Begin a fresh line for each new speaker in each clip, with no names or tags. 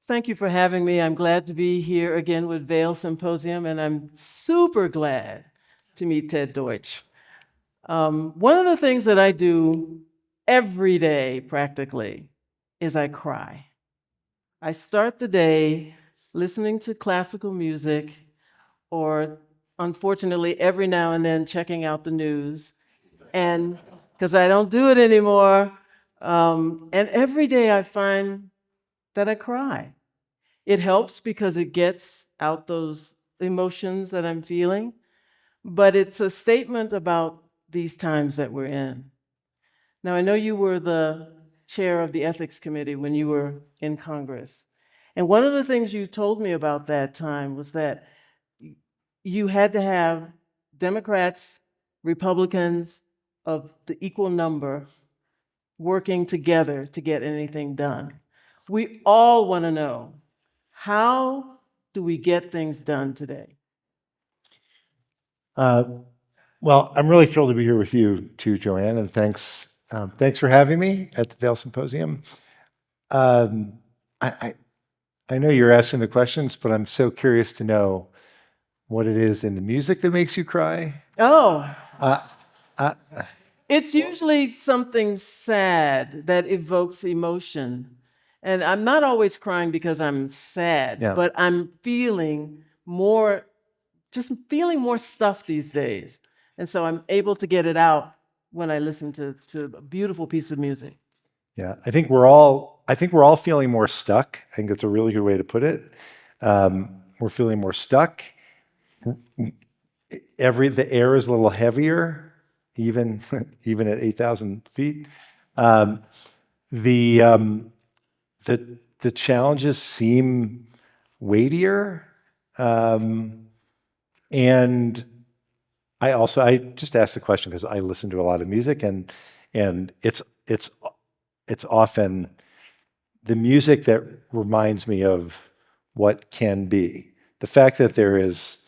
Thank you for having me. I'm glad to be here again with Vail Symposium, and I'm super glad to meet Ted Deutch. One of the things that I do every day, practically, is I cry. I start the day listening to classical music, or unfortunately, every now and then checking out the news. And because I don't do it anymore, and every day I find that I cry. It helps because it gets out those emotions that I'm feeling, but it's a statement about these times that we're in. Now, I know you were the chair of the ethics committee when you were in Congress. And one of the things you told me about that time was that you had to have Democrats, Republicans of the equal number working together to get anything done. We all want to know, how do we get things done today?
Uh, well, I'm really thrilled to be here with you too, Joanne, and thanks for having me at the Vail Symposium. Um, I, I know you're asking the questions, but I'm so curious to know what it is in the music that makes you cry.
Oh,
Uh, uh,
it's usually something sad that evokes emotion. And I'm not always crying because I'm sad,
yeah,
but I'm feeling more, just feeling more stuff these days. And so I'm able to get it out when I listen to a beautiful piece of music.
yeah. I think we're all feeling more stuck. I think that's a really good way to put it. We're feeling more stuck. The air is a little heavier, even even at 8,000 feet. Um, the um, the challenges seem weightier, um, and I just asked the question because I listen to a lot of music, and it's often the music that reminds me of what can be. The fact that there is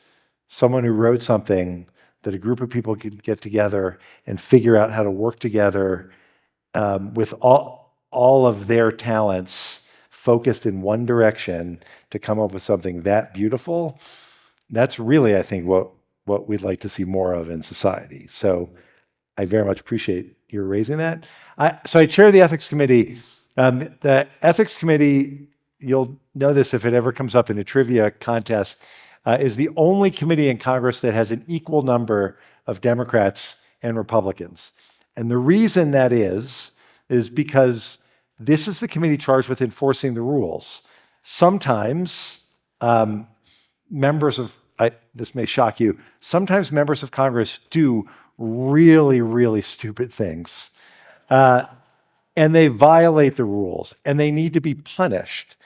someone who wrote something that a group of people can get together and figure out how to work together with all of their talents focused in one direction to come up with something that beautiful. That's really, I think, what we'd like to see more of in society. So I very much appreciate your raising that. So I chair the ethics committee. The ethics committee, you'll know this if it ever comes up in a trivia contest, is the only committee in Congress that has an equal number of Democrats and Republicans. And the reason that is because this is the committee charged with enforcing the rules. Sometimes members of, this may shock you, sometimes members of Congress do really, really stupid things. And they violate the rules, and they need to be punished.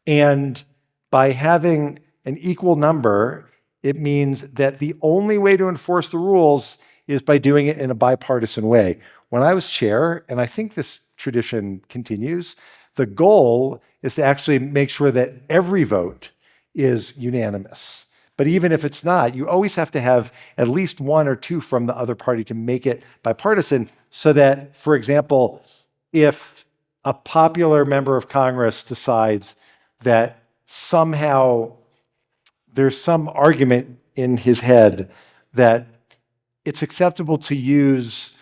And by having an equal number, it means that the only way to enforce the rules is by doing it in a bipartisan way. When I was chair, and I think this tradition continues, the goal is to actually make sure that every vote is unanimous. But even if it's not, you always have to have at least one or two from the other party to make it bipartisan so that, for example, if a popular member of Congress decides that somehow there's some argument in his head that it's acceptable to use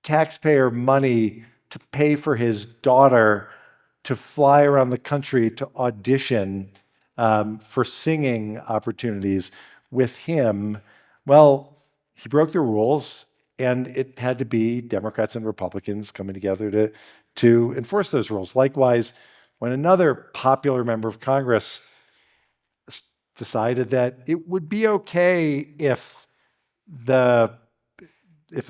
taxpayer money to pay for his daughter to fly around the country to audition for singing opportunities with him, well, he broke the rules, and it had to be Democrats and Republicans coming together to enforce those rules. Likewise, when another popular member of Congress decided that it would be okay if a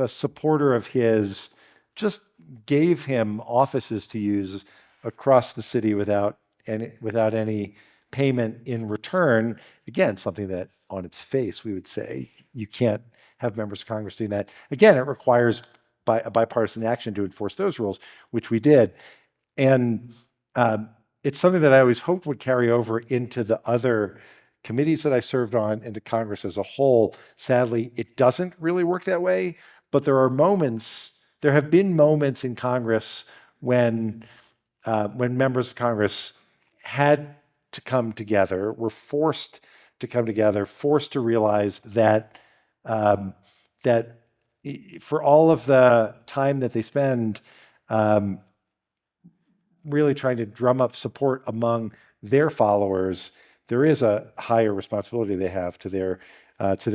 supporter of his just gave him offices to use across the city without any payment in return, again, something that on its face we would say you can't have members of Congress doing that. Again, it requires a bipartisan action to enforce those rules, which we did. And it's something that I always hoped would carry over into the other committees that I served on, into Congress as a whole. Sadly, it doesn't really work that way, but there have been moments in Congress when members of Congress had to come together. We're forced to come together, forced to realize that that for all of the time that they spend really trying to drum up support among their followers, there is a higher responsibility they have to their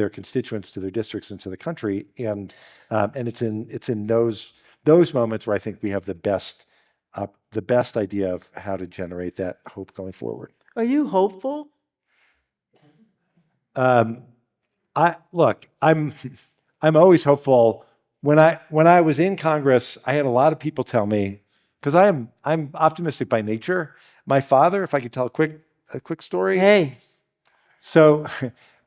constituents, to their districts, and to the country. And it's in those moments where I think we have the best idea of how to generate that hope going forward.
Are you hopeful?
I'm always hopeful. When I was in Congress, I had a lot of people tell me, because I'm optimistic by nature. My father, if I could tell a quick story.
Hey.
So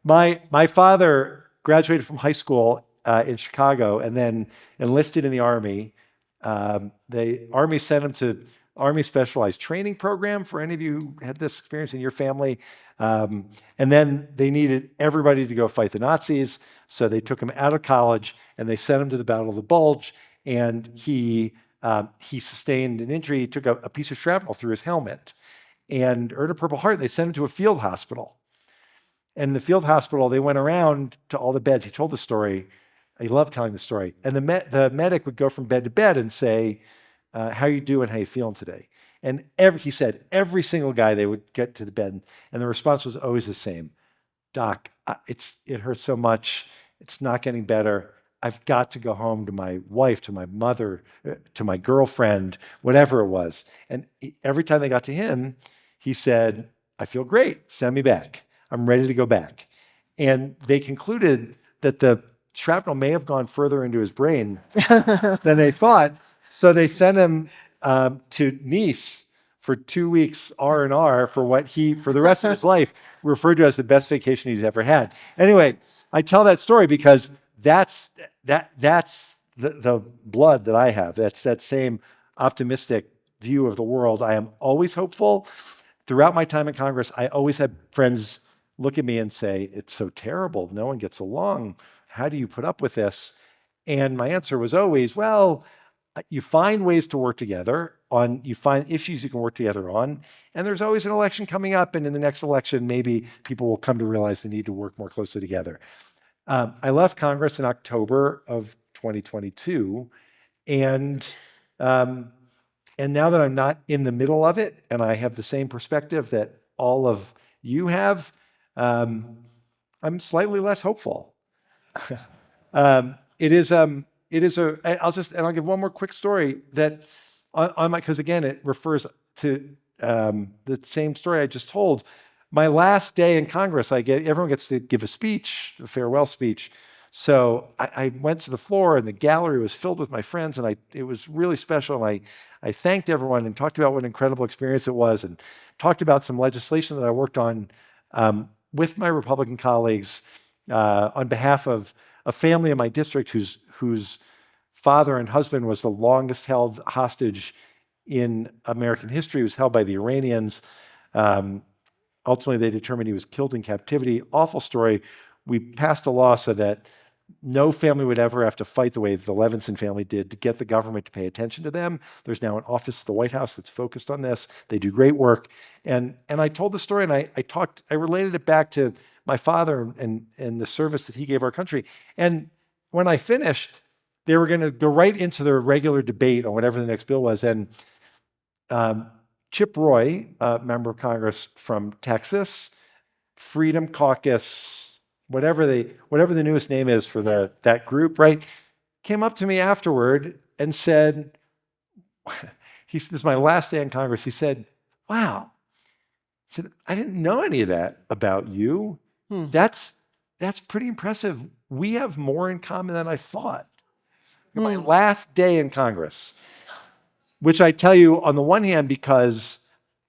my father graduated from high school in Chicago and then enlisted in the Army. The Army sent him to Army Specialized Training Program, for any of you who had this experience in your family. And then they needed everybody to go fight the Nazis. So they took him out of college and they sent him to the Battle of the Bulge. And he sustained an injury. He took a piece of shrapnel through his helmet and earned a Purple Heart. They sent him to a field hospital. And in the field hospital, they went around to all the beds. He told the story. He loved telling the story. And the medic would go from bed to bed and say, how you doing? How you feeling today? And he said, every single guy, they would get to the bed, and the response was always the same. Doc, it hurts so much. It's not getting better. I've got to go home to my wife, to my mother, to my girlfriend, whatever it was. And every time they got to him, he said, I feel great. Send me back. I'm ready to go back. And they concluded that the shrapnel may have gone further into his brain than they thought. So they sent him to Nice for 2 weeks R&R for what he, for the rest of his life, referred to as the best vacation he's ever had. Anyway, I tell that story because that's the blood that I have. That's that same optimistic view of the world. I am always hopeful. Throughout my time in Congress, I always had friends look at me and say, it's so terrible. No one gets along. How do you put up with this? And my answer was always, well, you find ways to work together on, you find issues you can work together on, and there's always an election coming up, and in the next election, maybe people will come to realize they need to work more closely together. I left Congress in October of 2022, and now that I'm not in the middle of it, and I have the same perspective that all of you have, I'm slightly less hopeful. I'll give one more quick story that because again, it refers to the same story I just told. My last day in Congress, everyone gets to give a speech, a farewell speech. So I went to the floor and the gallery was filled with my friends, and it was really special. And I thanked everyone and talked about what an incredible experience it was, and talked about some legislation that I worked on with my Republican colleagues on behalf of a family in my district whose father and husband was the longest held hostage in American history. He was held by the Iranians. Ultimately, they determined he was killed in captivity. Awful story. We passed a law so that no family would ever have to fight the way the Levinson family did to get the government to pay attention to them. There's now an office at the White House that's focused on this. They do great work. And I told the story, and I related it back to my father and the service that he gave our country. And when I finished, they were going to go right into their regular debate on whatever the next bill was. And Chip Roy, a member of Congress from Texas, Freedom Caucus, whatever the newest name is for that group, right, came up to me afterward and said, this is my last day in Congress. He said, wow. He said, I didn't know any of that about you. That's pretty impressive. We have more in common than I thought. My last day in Congress, which I tell you on the one hand because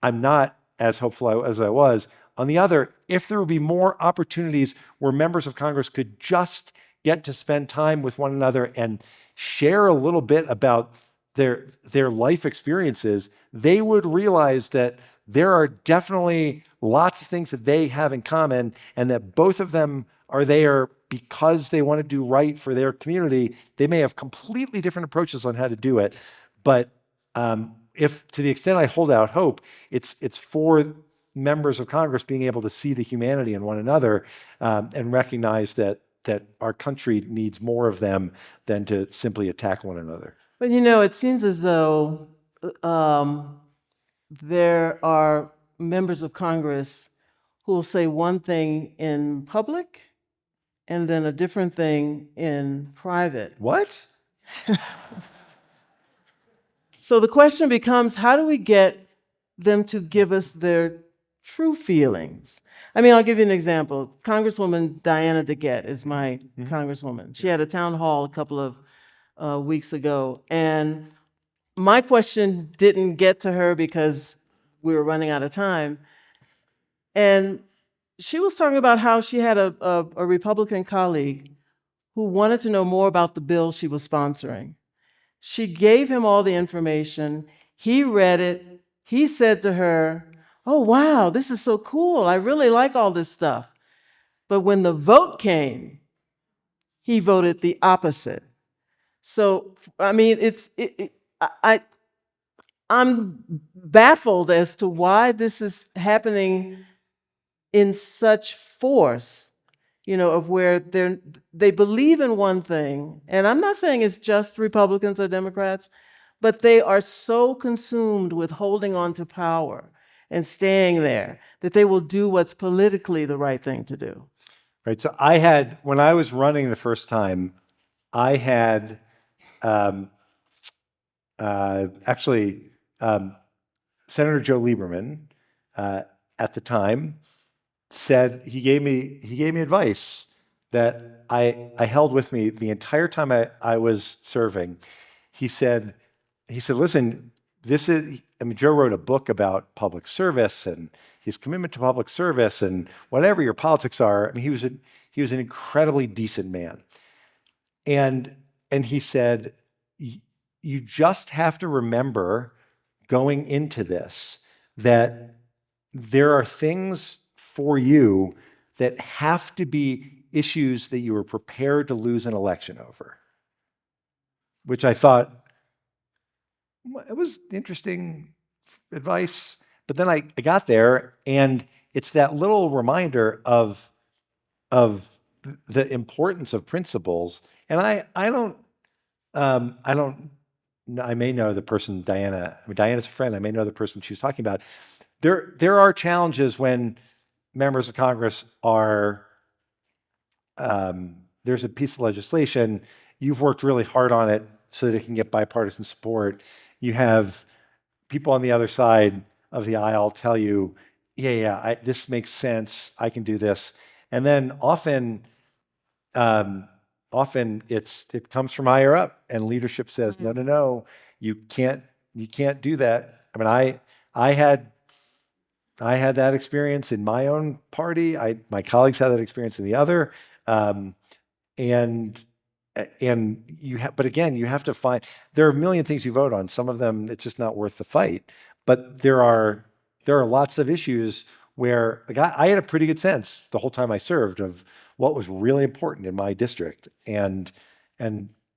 I'm not as hopeful as I was. On the other, if there would be more opportunities where members of Congress could just get to spend time with one another and share a little bit about their life experiences, they would realize that there are definitely lots of things that they have in common, and that both of them are there because they want to do right for their community. They may have completely different approaches on how to do it, but if to the extent I hold out hope, it's for members of Congress being able to see the humanity in one another and recognize that our country needs more of them than to simply attack one another.
But it seems as though there are members of Congress who will say one thing in public and then a different thing in private.
What?
So the question becomes, how do we get them to give us their true feelings? I mean, I'll give you an example. Congresswoman Diana DeGette is my congresswoman. She had a town hall a couple of weeks ago, and my question didn't get to her because we were running out of time. And she was talking about how she had a Republican colleague who wanted to know more about the bill she was sponsoring. She gave him all the information. He read it. He said to her, "Oh, wow, this is so cool. I really like all this stuff." But when the vote came, he voted the opposite. So, I mean, I'm baffled as to why this is happening in such force, of where they believe in one thing. And I'm not saying it's just Republicans or Democrats, but they are so consumed with holding on to power and staying there that they will do what's politically the right thing to do.
Right. So when I was running the first time, I had Senator Joe Lieberman at the time said he gave me advice that I held with me the entire time I was serving. He said, listen, Joe wrote a book about public service and his commitment to public service and whatever your politics are. I mean, he was an incredibly decent man. And he said, you just have to remember going into this that there are things for you that have to be issues that you are prepared to lose an election over. Which I thought, it was interesting advice. But then I got there, and it's that little reminder of the importance of principles. And I may know the person Diana. I mean, Diana's a friend. I may know the person she's talking about. There are challenges when members of Congress are. There's a piece of legislation. You've worked really hard on it so that it can get bipartisan support. You have people on the other side of the aisle tell you, this makes sense. I can do this. And then often it comes from higher up, and leadership says, no, you can't do that. I mean, I had that experience in my own party. My colleagues had that experience in the other. But again, you have to find, there are a million things you vote on. Some of them, it's just not worth the fight. But there are lots of issues where I had a pretty good sense the whole time I served of what was really important in my district. And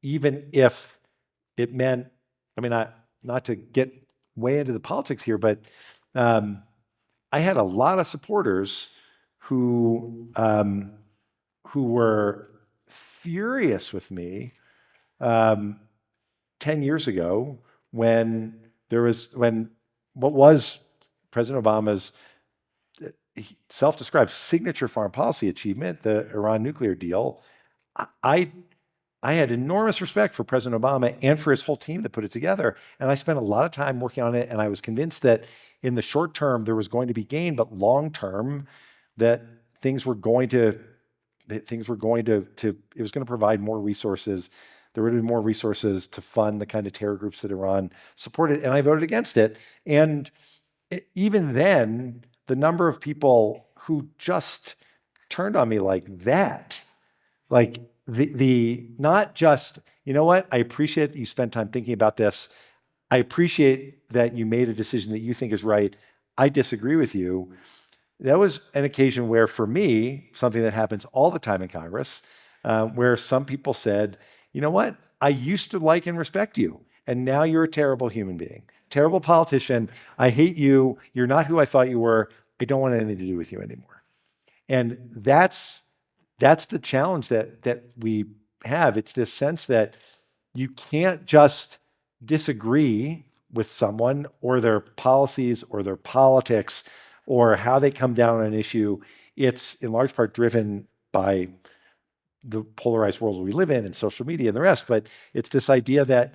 even if it meant, I mean, not to get way into the politics here, but I had a lot of supporters who were furious with me 10 years ago when what was President Obama's self-described signature foreign policy achievement, the Iran nuclear deal. I had enormous respect for President Obama and for his whole team that put it together. And I spent a lot of time working on it. And I was convinced that in the short term, there was going to be gain, but long term, that it was going to provide more resources. There would be more resources to fund the kind of terror groups that Iran supported. And I voted against it. And even then, the number of people who just turned on me like that, like the not just, you know what, I appreciate that you spent time thinking about this. I appreciate that you made a decision that you think is right. I disagree with you. That was an occasion where, for me, something that happens all the time in Congress, where some people said, you know what, I used to like and respect you, and now you're a terrible human being, terrible politician. I hate you. You're not who I thought you were. I don't want anything to do with you anymore. And that's the challenge that we have. It's this sense that you can't just disagree with someone or their policies or their politics or how they come down on an issue. It's in large part driven by the polarized world we live in and social media and the rest. But it's this idea that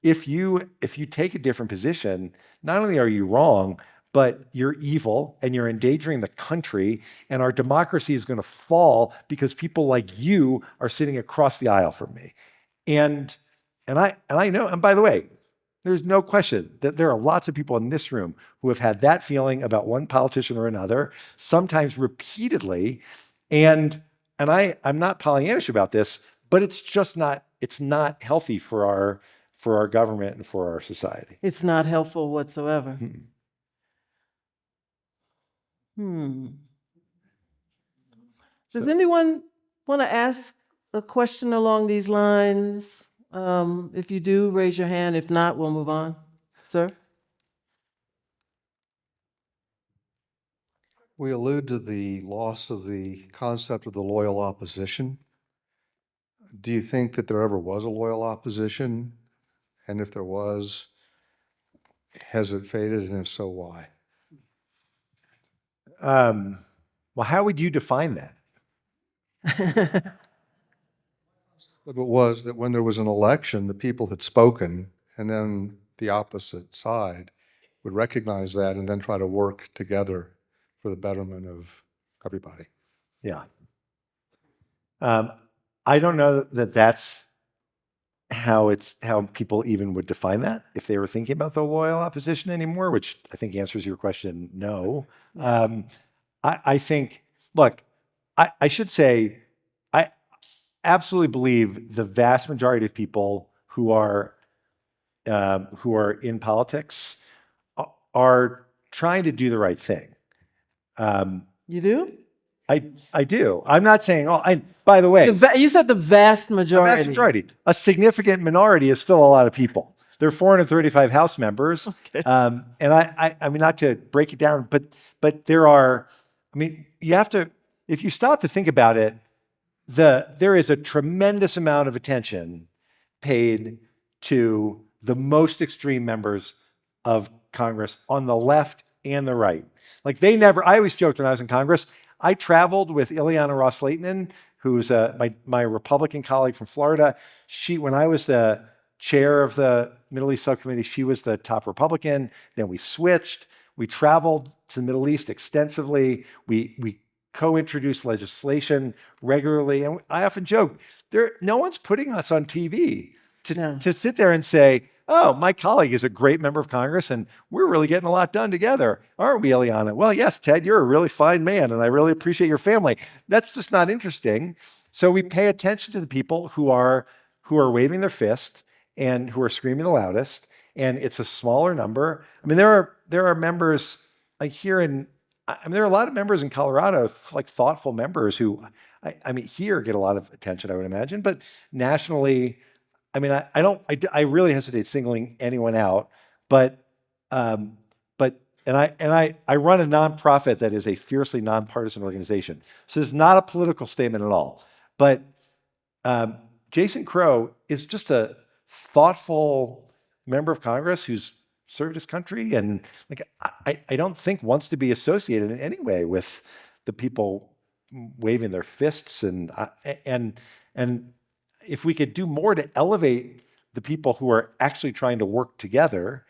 if you take a different position, not only are you wrong, but you're evil and you're endangering the country, and our democracy is going to fall because people like you are sitting across the aisle from me. And I know, and by the way, there's no question that there are lots of people in this room who have had that feeling about one politician or another, sometimes repeatedly. And I'm not Pollyannish about this, but it's not healthy for our government and for our society.
It's not helpful whatsoever. Does anyone want to ask a question along these lines? If you do, raise your hand. If not, we'll move on. Sir?
We allude to the loss of the concept of the loyal opposition. Do you think that there ever was a loyal opposition? And if there was, has it faded? And if so, why?
Well, how would you define that?
If it was that when there was an election, the people had spoken, and then the opposite side would recognize that and then try to work together for the betterment of everybody.
Yeah. I don't know that that's how people even would define that if they were thinking about the loyal opposition anymore, which I think answers your question, no. I think, look, I should say, I absolutely believe the vast majority of people who are in politics are trying to do the right thing.
You do?
I do. I'm not saying, by the way.
You said the vast majority.
The vast majority. A significant minority is still a lot of people. There are 435 House members. Okay. And I mean, not to break it down, but there are, I mean, you have to, if you stop to think about it, there is a tremendous amount of attention paid to the most extreme members of Congress on the left and the right. Like I always joked when I was in Congress, I traveled with Ileana Ros-Lehtinen, who's my Republican colleague from Florida. When I was the chair of the Middle East Subcommittee, she was the top Republican. Then we switched. We traveled to the Middle East extensively. We co-introduced legislation regularly. And I often joke, no one's putting us on TV to sit there and say, oh, my colleague is a great member of Congress and we're really getting a lot done together. Aren't we, Ileana? Well, yes, Ted, you're a really fine man and I really appreciate your family. That's just not interesting. So we pay attention to the people who are waving their fist and who are screaming the loudest. And it's a smaller number. I mean, there are members like here there are a lot of members in Colorado, like thoughtful members who, I mean, here get a lot of attention, I would imagine, but nationally, I mean, I really hesitate singling anyone out, but I run a nonprofit that is a fiercely nonpartisan organization. So it's not a political statement at all. But Jason Crow is just a thoughtful member of Congress who's served his country, and like I don't think wants to be associated in any way with the people waving their fists and if we could do more to elevate the people who are actually trying to work together,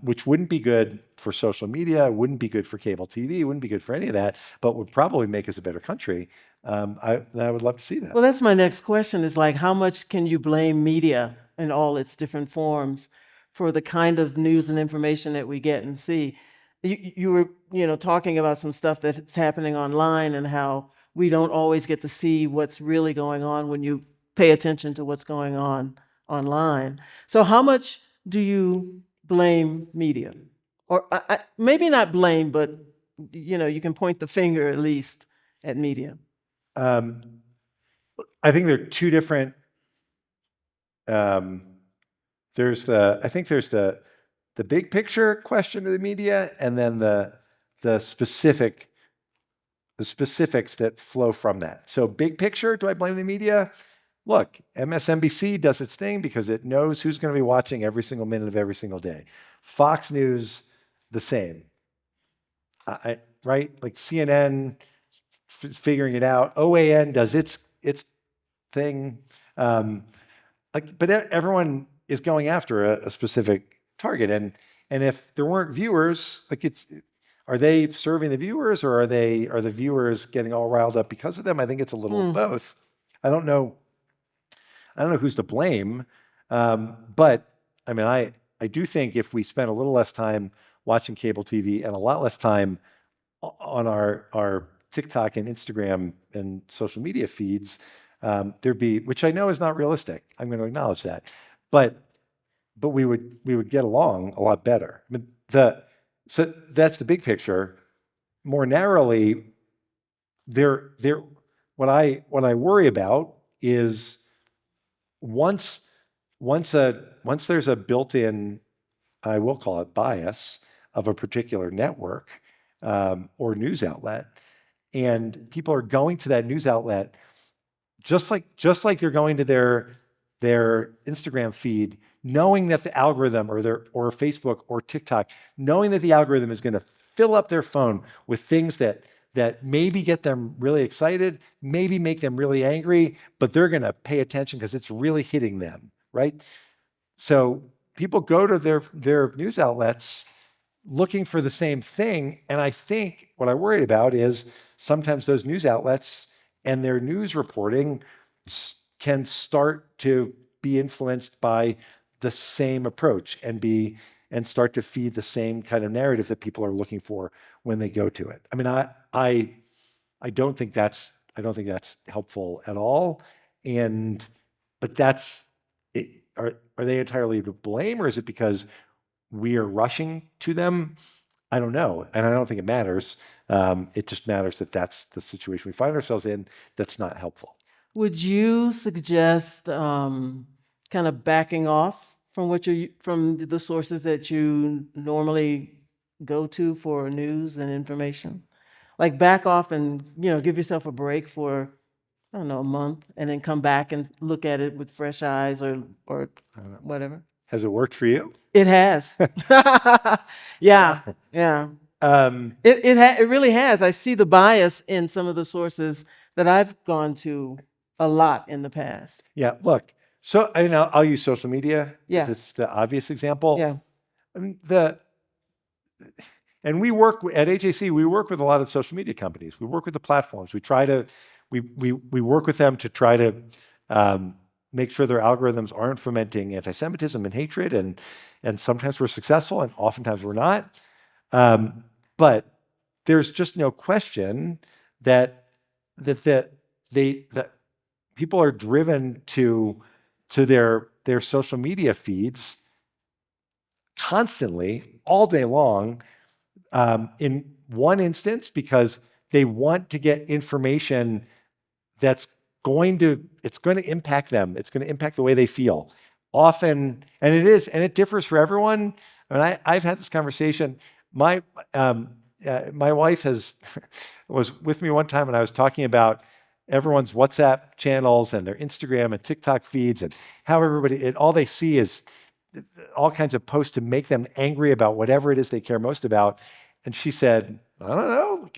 which wouldn't be good for social media, wouldn't be good for cable TV, wouldn't be good for any of that, but would probably make us a better country. I would love to see that.
Well, that's my next question is like, how much can you blame media in all its different forms for the kind of news and information that we get and see? You were, talking about some stuff that's happening online and how we don't always get to see what's really going on when you pay attention to what's going on online. So how much do you blame media? Or maybe not blame, but you can point the finger at least at media.
I think there are two different. There's the big picture question of the media, and then the the specifics that flow from that. So big picture, do I blame the media? Look, MSNBC does its thing because it knows who's going to be watching every single minute of every single day. Fox News, the same. Right? Like CNN figuring it out. OAN does its thing. But everyone is going after a specific target. And if there weren't viewers, are they serving the viewers, or are the viewers getting all riled up because of them? I think it's a little of both. I don't know who's to blame. But I mean, I do think if we spent a little less time watching cable TV and a lot less time on our TikTok and Instagram and social media feeds, there'd be, which I know is not realistic. I'm going to acknowledge that, but we would get along a lot better. I mean, so that's the big picture. More narrowly, what I worry about is once there's a built-in, I will call it bias of a particular network or news outlet, and people are going to that news outlet just like they're going to their Instagram feed, knowing that the algorithm or Facebook or TikTok, knowing that the algorithm is going to fill up their phone with things that maybe get them really excited, maybe make them really angry, but they're going to pay attention because it's really hitting them, right? So people go to their news outlets looking for the same thing. And I think what I worry about is sometimes those news outlets and their news reporting can start to be influenced by the same approach and start to feed the same kind of narrative that people are looking for when they go to it. I mean, I don't think that's helpful at all. But that's it. Are they entirely to blame, or is it because we are rushing to them? I don't know, and I don't think it matters. It just matters that that's the situation we find ourselves in. That's not helpful.
Would you suggest kind of backing off from from the sources that you normally go to for news and information? Like back off and give yourself a break for, I don't know, a month, and then come back and look at it with fresh eyes or whatever.
Has it worked for you?
It has. Yeah. It really has. I see the bias in some of the sources that I've gone to a lot in the past.
Yeah. Look. So I'll use social media.
Yeah.
It's the obvious example.
Yeah.
I mean and we work at AJC. We work with a lot of social media companies. We work with the platforms. We try to we work with them to try to make sure their algorithms aren't fomenting anti-Semitism and hatred, and sometimes we're successful, and oftentimes we're not. But there's just no question that people are driven to their social media feeds constantly, all day long. In one instance, because they want to get information that's going to impact them. It's going to impact the way they feel. Often, and it differs for everyone. And I've had this conversation. My wife was with me one time, and I was talking about everyone's WhatsApp channels and their Instagram and TikTok feeds, and how all they see is all kinds of posts to make them angry about whatever it is they care most about. And she said, I don't know,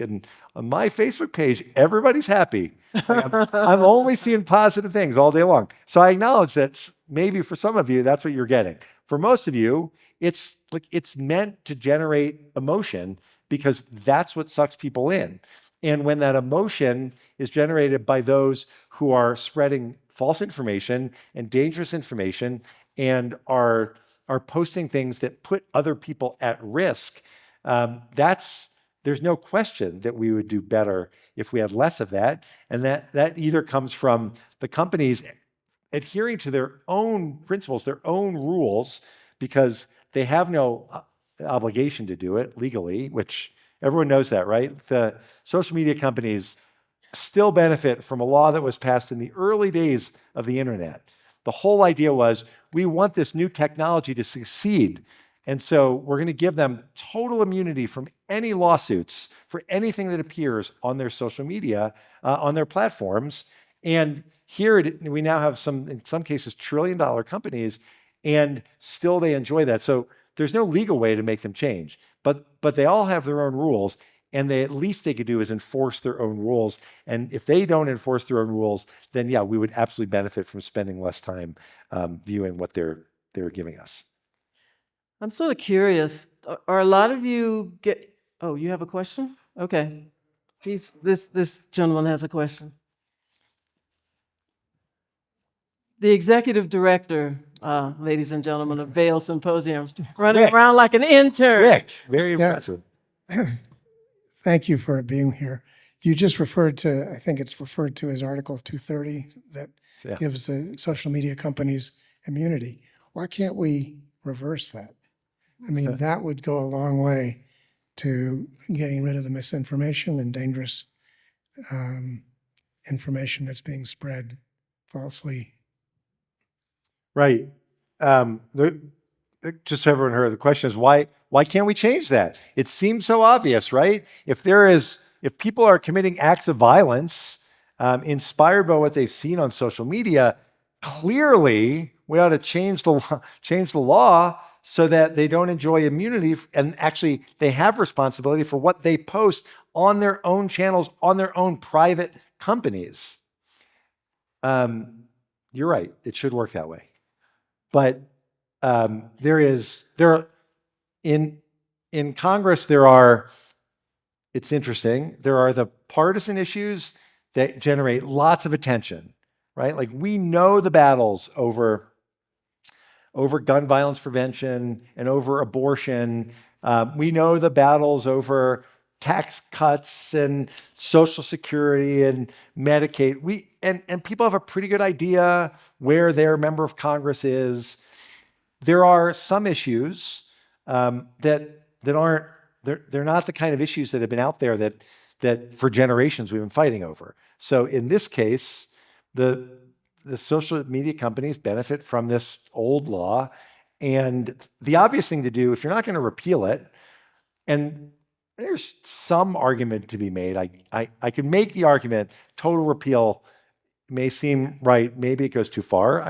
on my Facebook page, everybody's happy. I'm only seeing positive things all day long. So I acknowledge that maybe for some of you, that's what you're getting. For most of you, it's meant to generate emotion because that's what sucks people in. And when that emotion is generated by those who are spreading false information and dangerous information and are posting things that put other people at risk, there's no question that we would do better if we had less of that. And that either comes from the companies adhering to their own principles, their own rules, because they have no obligation to do it legally, which everyone knows that, right? The social media companies still benefit from a law that was passed in the early days of the internet. The whole idea was, we want this new technology to succeed. And so we're going to give them total immunity from any lawsuits for anything that appears on their social media, on their platforms. And here we now have in some cases, trillion-dollar companies, and still they enjoy that. So there's no legal way to make them change, but they all have their own rules. And at least they could do is enforce their own rules. And if they don't enforce their own rules, then yeah, we would absolutely benefit from spending less time viewing what they're giving us.
I'm sort of curious. Are a lot of you Oh, you have a question? Okay. This gentleman has a question. The executive director, ladies and gentlemen, of Vail Symposium, running
Rick.
around like an intern.
Rick, very impressive.
Thank you for being here. You just referred to, I think it's referred to as Article 230 that
Yeah.
gives the social media companies immunity. Why can't we reverse that? I mean, that would go a long way to getting rid of the misinformation and dangerous information that's being spread falsely.
Right. Just so everyone heard, the question is why can't we change that? It seems so obvious, right? If people are committing acts of violence inspired by what they've seen on social media, clearly we ought to change the law so that they don't enjoy immunity, and actually they have responsibility for what they post on their own channels, on their own private companies. You're right. It should work that way. But in Congress, it's interesting, there are the partisan issues that generate lots of attention, right? Like we know the battles over gun violence prevention and over abortion. We know the battles over tax cuts and Social Security and Medicaid. And people have a pretty good idea where their member of Congress is. There are some issues that aren't, they're not the kind of issues that have been out there that for generations we've been fighting over. So in this case, the social media companies benefit from this old law. And the obvious thing to do, if you're not going to repeal it, and there's some argument to be made, I could make the argument total repeal may seem right, maybe it goes too far.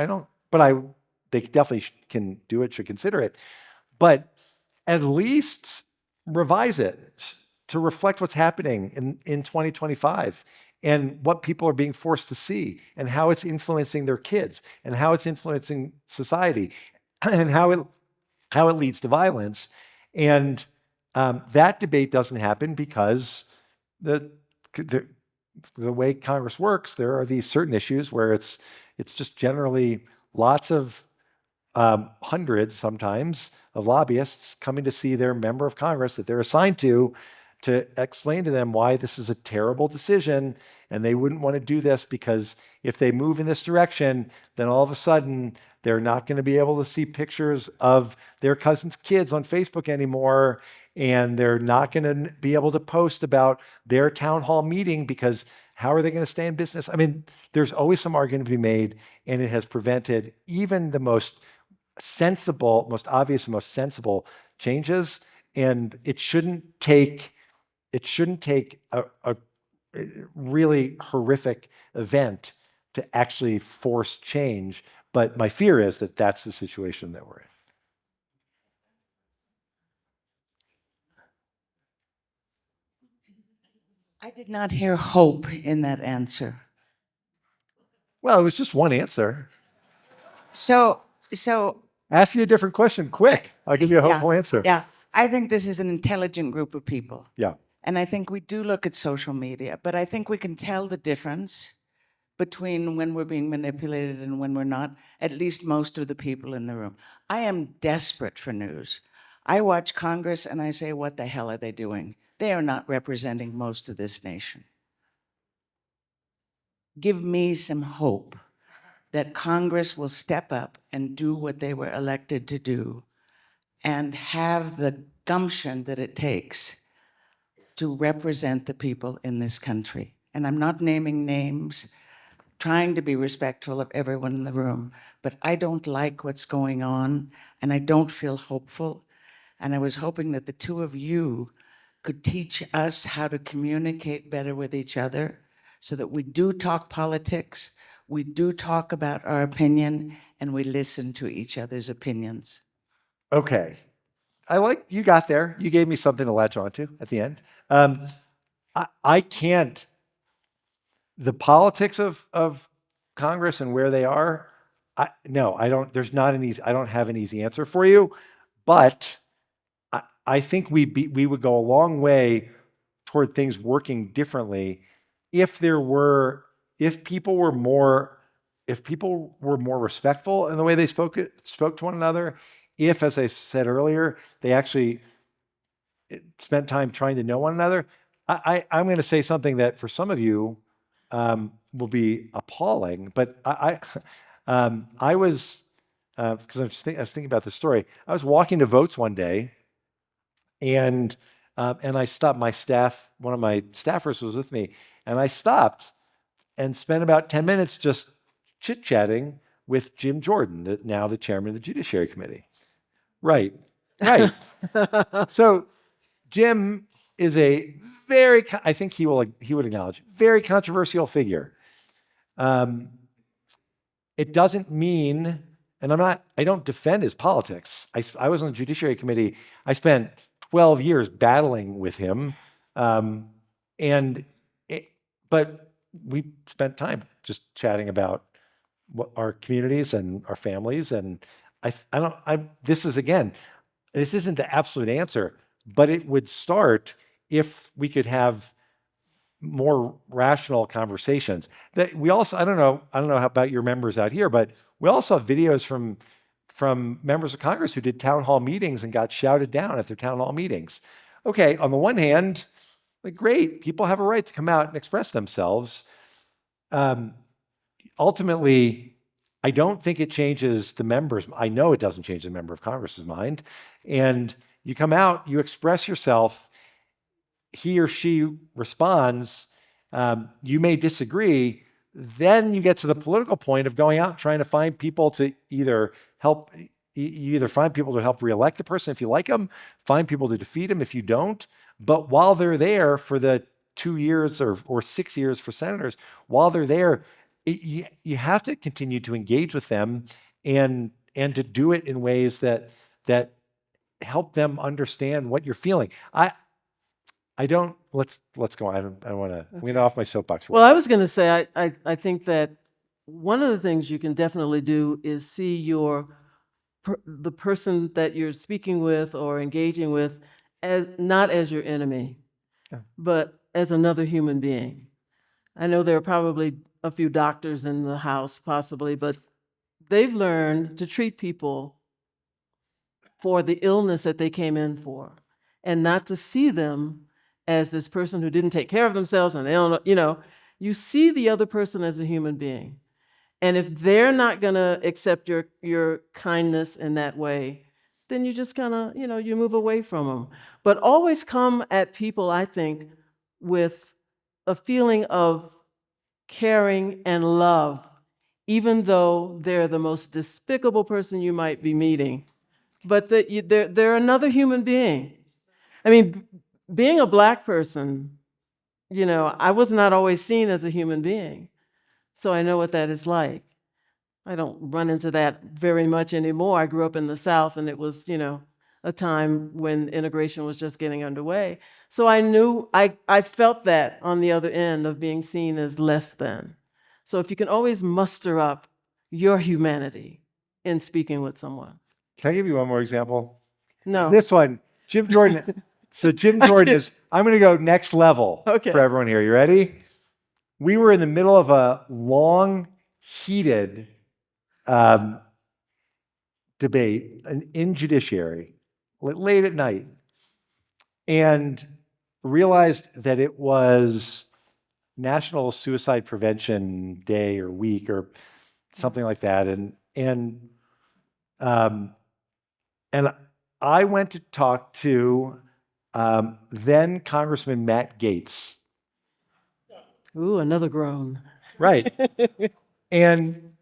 They definitely can do it, should consider it. But at least revise it to reflect what's happening in 2025 and what people are being forced to see and how it's influencing their kids and how it's influencing society and how it leads to violence. And that debate doesn't happen because the way Congress works, there are these certain issues where it's just generally lots of hundreds sometimes of lobbyists coming to see their member of Congress that they're assigned to explain to them why this is a terrible decision and they wouldn't want to do this because if they move in this direction, then all of a sudden they're not going to be able to see pictures of their cousin's kids on Facebook anymore, and they're not going to be able to post about their town hall meeting because how are they going to stay in business? I mean, there's always some argument to be made, and it has prevented even the most sensible, most obvious, and most sensible changes. And it shouldn't take a really horrific event to actually force change. But my fear is that that's the situation that we're in.
I did not hear hope in that answer.
Well, it was just one answer.
So
Ask you a different question, quick. I'll give you a hopeful answer.
Yeah, I think this is an intelligent group of people.
Yeah.
And I think we do look at social media, but I think we can tell the difference between when we're being manipulated and when we're not, at least most of the people in the room. I am desperate for news. I watch Congress and I say, what the hell are they doing? They are not representing most of this nation. Give me some hope that Congress will step up and do what they were elected to do and have the gumption that it takes to represent the people in this country. And I'm not naming names, trying to be respectful of everyone in the room, but I don't like what's going on and I don't feel hopeful. And I was hoping that the two of you could teach us how to communicate better with each other so that we do talk politics, we do talk about our opinion, and we listen to each other's opinions.
Okay. You got there. You gave me something to latch onto at the end. I can't, the politics of Congress and where they are, no, I don't, I don't have an easy answer for you, but I think we would go a long way toward things working differently if people were more respectful in the way they spoke to one another. If, as I said earlier, they actually spent time trying to know one another. I'm going to say something that for some of you will be appalling, but I was, because I was thinking about this story. I was walking to votes one day, and I stopped. One of my staffers was with me, and I stopped and spent about 10 minutes just chit-chatting with Jim Jordan, now the chairman of the Judiciary Committee. Right. So Jim is a I think he would acknowledge, very controversial figure. It doesn't mean, and I don't defend his politics. I was on the Judiciary Committee. I spent 12 years battling with him. But we spent time just chatting about our communities and our families. And this isn't the absolute answer, but it would start if we could have more rational conversations. That we also, I don't know how about your members out here, but we also have videos from members of Congress who did town hall meetings and got shouted down at their town hall meetings. Okay, on the one hand, great, people have a right to come out and express themselves. Ultimately, I don't think it changes the members. I know it doesn't change the member of Congress's mind. And you come out, you express yourself, he or she responds, you may disagree, then you get to the political point of going out and trying to find people to either help, find people to help reelect the person if you like them, find people to defeat them if you don't. But while they're there for the 2 years or 6 years for senators, while they're there, you have to continue to engage with them and to do it in ways that help them understand what you're feeling. Let's go on. I don't want to, I'm going to off my soapbox.
Well, I was going to say, I think that one of the things you can definitely do is see the person that you're speaking with or engaging with as not as your enemy, but as another human being. I know there are probably a few doctors in the house, possibly, but they've learned to treat people for the illness that they came in for, and not to see them as this person who didn't take care of themselves and they don't, you see the other person as a human being. And if they're not going to accept your kindness in that way, then you just kind of, you move away from them. But always come at people, I think, with a feeling of caring and love, even though they're the most despicable person you might be meeting. But they're another human being. I mean, being a Black person, I was not always seen as a human being. So I know what that is like. I don't run into that very much anymore. I grew up in the South, and it was, a time when integration was just getting underway. So I knew, I felt that on the other end of being seen as less than. So if you can always muster up your humanity in speaking with someone.
Can I give you one more example?
No.
This one, Jim Jordan. So Jim Jordan is, I'm going to go next level for everyone here. You ready? We were in the middle of a long, heated debate in judiciary, late at night, and realized that it was National Suicide Prevention Day or Week or something like that. And I went to talk to then Congressman Matt Gaetz.
Ooh, another groan.
Right. And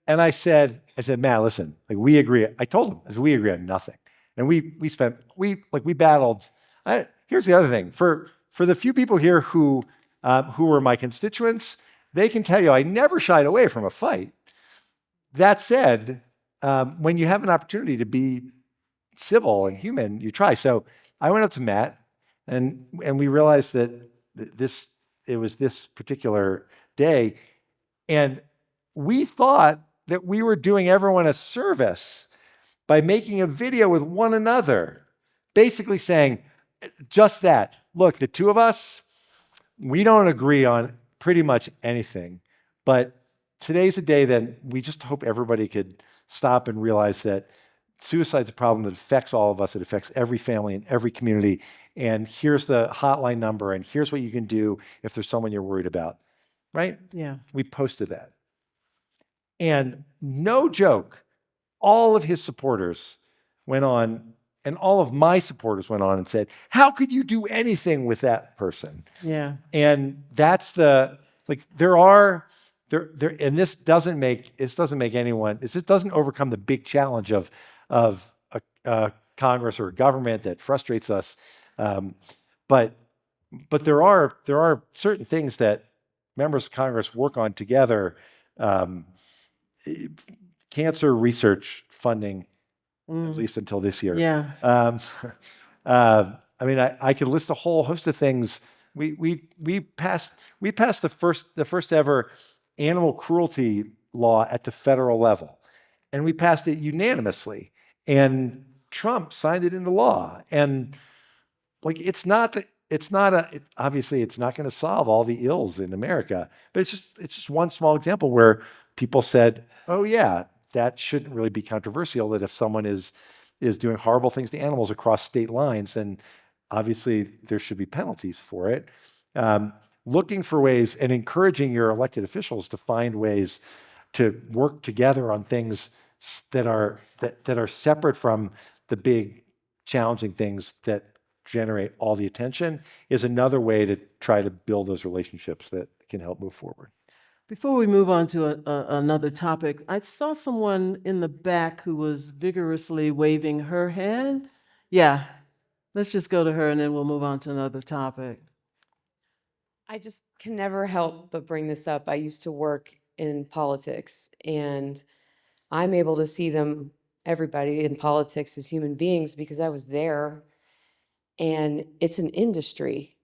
I said, Matt, listen, we agree. I told him, we agree on nothing. And we battled. Here's the other thing. For the few people here who were my constituents, they can tell you I never shied away from a fight. That said, when you have an opportunity to be civil and human, you try. So I went up to Matt, and we realized that it was this particular day, and we thought that we were doing everyone a service by making a video with one another, basically saying just that. Look, the two of us, we don't agree on pretty much anything, but today's a day that we just hope everybody could stop and realize that suicide's a problem that affects all of us. It affects every family and every community. And here's the hotline number, and here's what you can do if there's someone you're worried about, right?
Yeah.
We posted that. And no joke, all of his supporters went on, and all of my supporters went on and said, how could you do anything with that person?
Yeah.
And that's and this doesn't overcome the big challenge of a Congress or a government that frustrates us. But there are certain things that members of Congress work on together. Cancer research funding, at least until this year.
Yeah.
I mean, I could list a whole host of things. We passed the first ever animal cruelty law at the federal level, and we passed it unanimously. And Trump signed it into law. And obviously it's not going to solve all the ills in America, but it's just one small example where people said, oh yeah, that shouldn't really be controversial, that if someone is doing horrible things to animals across state lines, then obviously there should be penalties for it. Looking for ways and encouraging your elected officials to find ways to work together on things that are separate from the big challenging things that generate all the attention is another way to try to build those relationships that can help move forward.
Before we move on to another topic, I saw someone in the back who was vigorously waving her hand. Yeah, let's just go to her and then we'll move on to another topic.
I just can never help but bring this up. I used to work in politics, and I'm able to see everybody in politics as human beings because I was there, and it's an industry.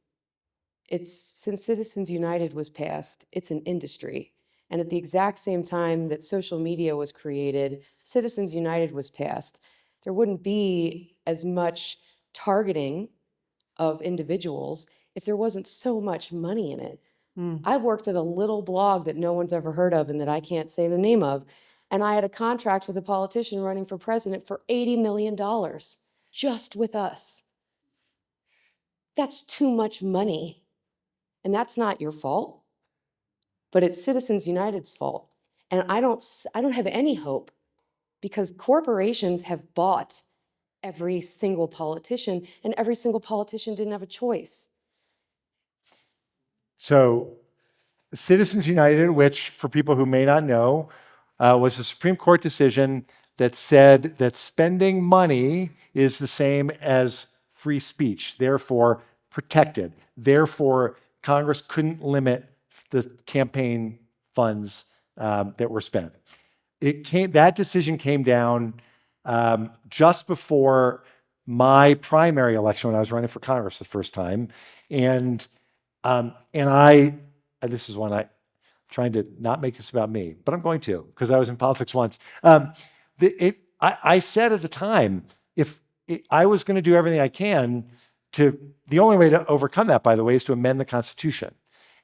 Since Citizens United was passed, it's an industry. And at the exact same time that social media was created, Citizens United was passed. There wouldn't be as much targeting of individuals if there wasn't so much money in it. I worked at a little blog that no one's ever heard of and that I can't say the name of. And I had a contract with a politician running for president for $80 million, just with us. That's too much money. And that's not your fault, but it's Citizens United's fault. And I don't have any hope because corporations have bought every single politician, and every single politician didn't have a choice.
So Citizens United, which for people who may not know, was a Supreme Court decision that said that spending money is the same as free speech, therefore protected. Therefore, Congress couldn't limit the campaign funds that were spent. That decision came down just before my primary election when I was running for Congress the first time, and this is one I'm trying to not make this about me, but I'm going to because I was in politics once. I said at the time, I was going to do everything I can the only way to overcome that, by the way, is to amend the Constitution.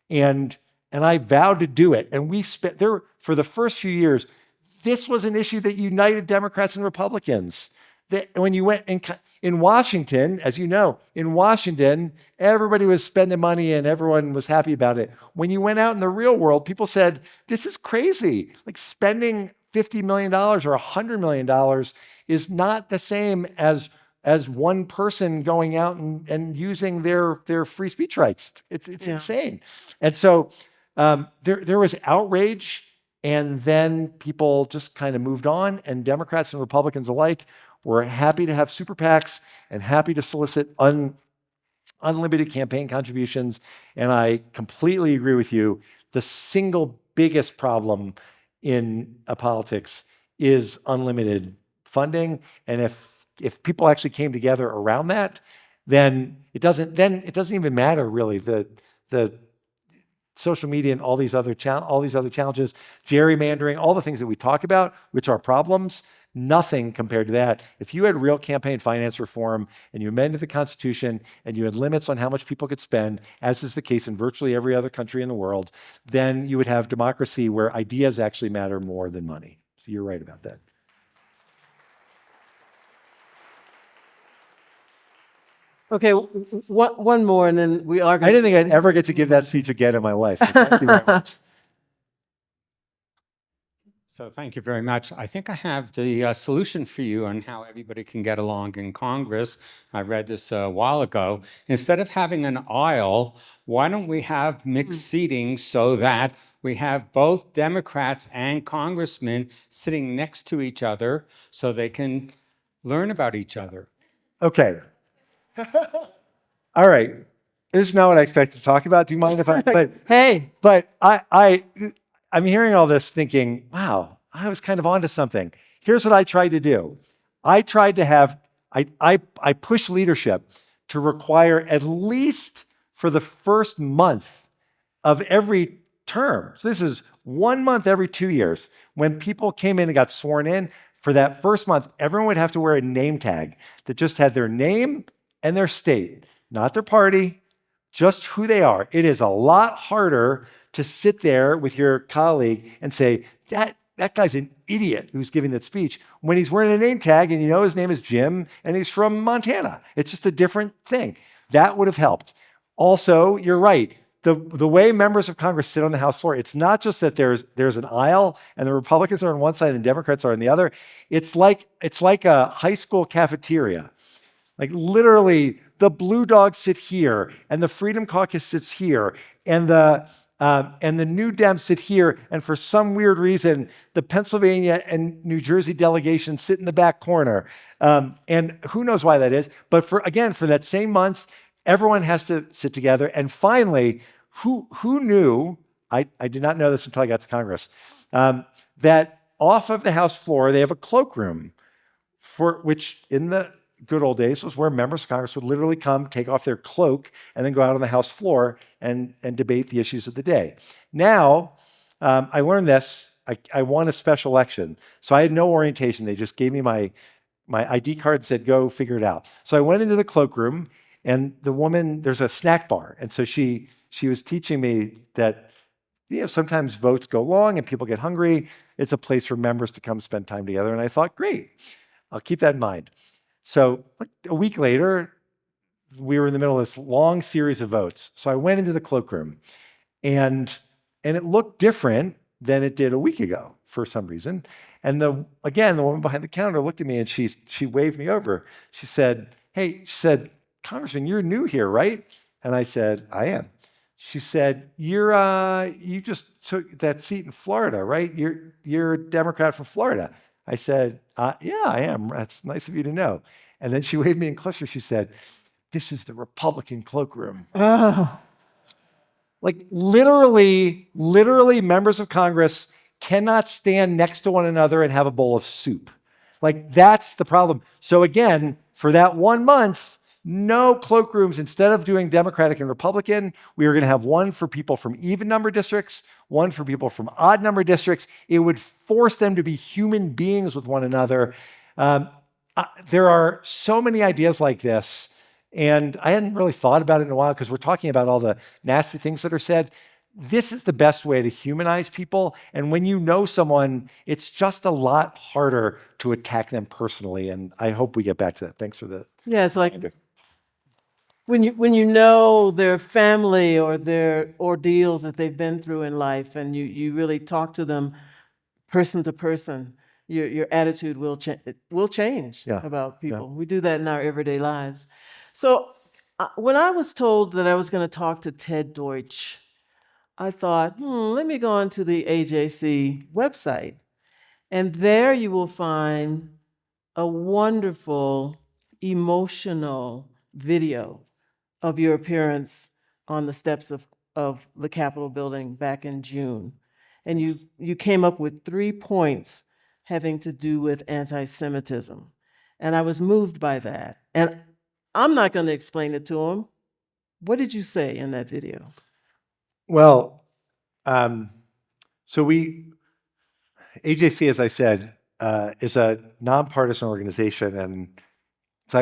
And I vowed to do it. And we spent there for the first few years, this was an issue that united Democrats and Republicans. That when you went in Washington, as you know, in Washington, everybody was spending money and everyone was happy about it. When you went out in the real world, people said, this is crazy. Like spending $50 million or $100 million is not the same as one person going out and using their free speech rights. It's insane. And so there was outrage, and then people just kind of moved on, and Democrats and Republicans alike We're happy to have super PACs and happy to solicit unlimited campaign contributions. And I completely agree with you. The single biggest problem in politics is unlimited funding. And if people actually came together around that, then it doesn't even matter really the social media and all these other challenges, gerrymandering, all the things that we talk about, which are problems. Nothing compared to that. If you had real campaign finance reform and you amended the Constitution and you had limits on how much people could spend, as is the case in virtually every other country in the world, then you would have democracy where ideas actually matter more than money. So you're right about that.
Okay, one more, and then we are
I
going
didn't think I'd ever get to give that speech again in my life. So thank you very much.
So thank you very much. I think I have the solution for you on how everybody can get along in Congress. I read this a while ago. Instead of having an aisle, why don't we have mixed seating so that we have both Democrats and congressmen sitting next to each other so they can learn about each other?
Okay. All right. This is not what I expected to talk about. Do you mind if I?
Hey.
But I'm hearing all this thinking, wow, I was kind of onto something. Here's what I tried to do. I tried to have, I push leadership to require at least for the first month of every term. So this is 1 month every 2 years. When people came in and got sworn in, for that first month, everyone would have to wear a name tag that just had their name and their state, not their party, just who they are. It is a lot harder to sit there with your colleague and say, that guy's an idiot who's giving that speech, when he's wearing a name tag and you know his name is Jim and he's from Montana. It's just a different thing. That would have helped. Also, you're right. The way members of Congress sit on the House floor, it's not just that there's an aisle and the Republicans are on one side and the Democrats are on the other. It's like a high school cafeteria. Like literally, the Blue Dogs sit here, and the Freedom Caucus sits here, and the New Dems sit here, and for some weird reason, the Pennsylvania and New Jersey delegations sit in the back corner. And who knows why that is? But for that same month, everyone has to sit together. And finally, who knew? I did not know this until I got to Congress. That off of the House floor, they have a cloakroom, for which in the good old days was where members of Congress would literally come, take off their cloak, and then go out on the House floor and debate the issues of the day. Now, I learned this. I won a special election, so I had no orientation. They just gave me my ID card and said, go figure it out. So I went into the cloakroom, and the woman, there's a snack bar, and so she was teaching me that sometimes votes go long and people get hungry. It's a place for members to come spend time together. And I thought, great, I'll keep that in mind. So a week later, we were in the middle of this long series of votes. So I went into the cloakroom, and it looked different than it did a week ago for some reason. And the woman behind the counter looked at me and she waved me over. She said, Congressman, you're new here, right? And I said, I am. She said, you just took that seat in Florida, right? You're a Democrat from Florida. I said, yeah, I am. That's nice of you to know. And then she waved me in closer. She said, this is the Republican cloakroom.
Oh.
Like literally, members of Congress cannot stand next to one another and have a bowl of soup. Like that's the problem. So again, for that 1 month, no cloakrooms. Instead of doing Democratic and Republican, we were going to have one for people from even number districts, one for people from odd number districts. It would force them to be human beings with one another. There are so many ideas like this, and I hadn't really thought about it in a while because we're talking about all the nasty things that are said. This is the best way to humanize people. And when you know someone, it's just a lot harder to attack them personally. And I hope we get back to that. Thanks for the...
Yeah, it's like when you know their family or their ordeals that they've been through in life, and you really talk to them person to person, your attitude will change about people. Yeah. We do that in our everyday lives. So when I was told that I was going to talk to Ted Deutch, I thought, let me go onto the AJC website. And there you will find a wonderful, emotional video of your appearance on the steps of the Capitol building back in June. And you came up with 3 points having to do with anti-Semitism. And I was moved by that. And I'm not going to explain it to him. What did you say in that video?
Well, so AJC, as I said, is a nonpartisan organization, and so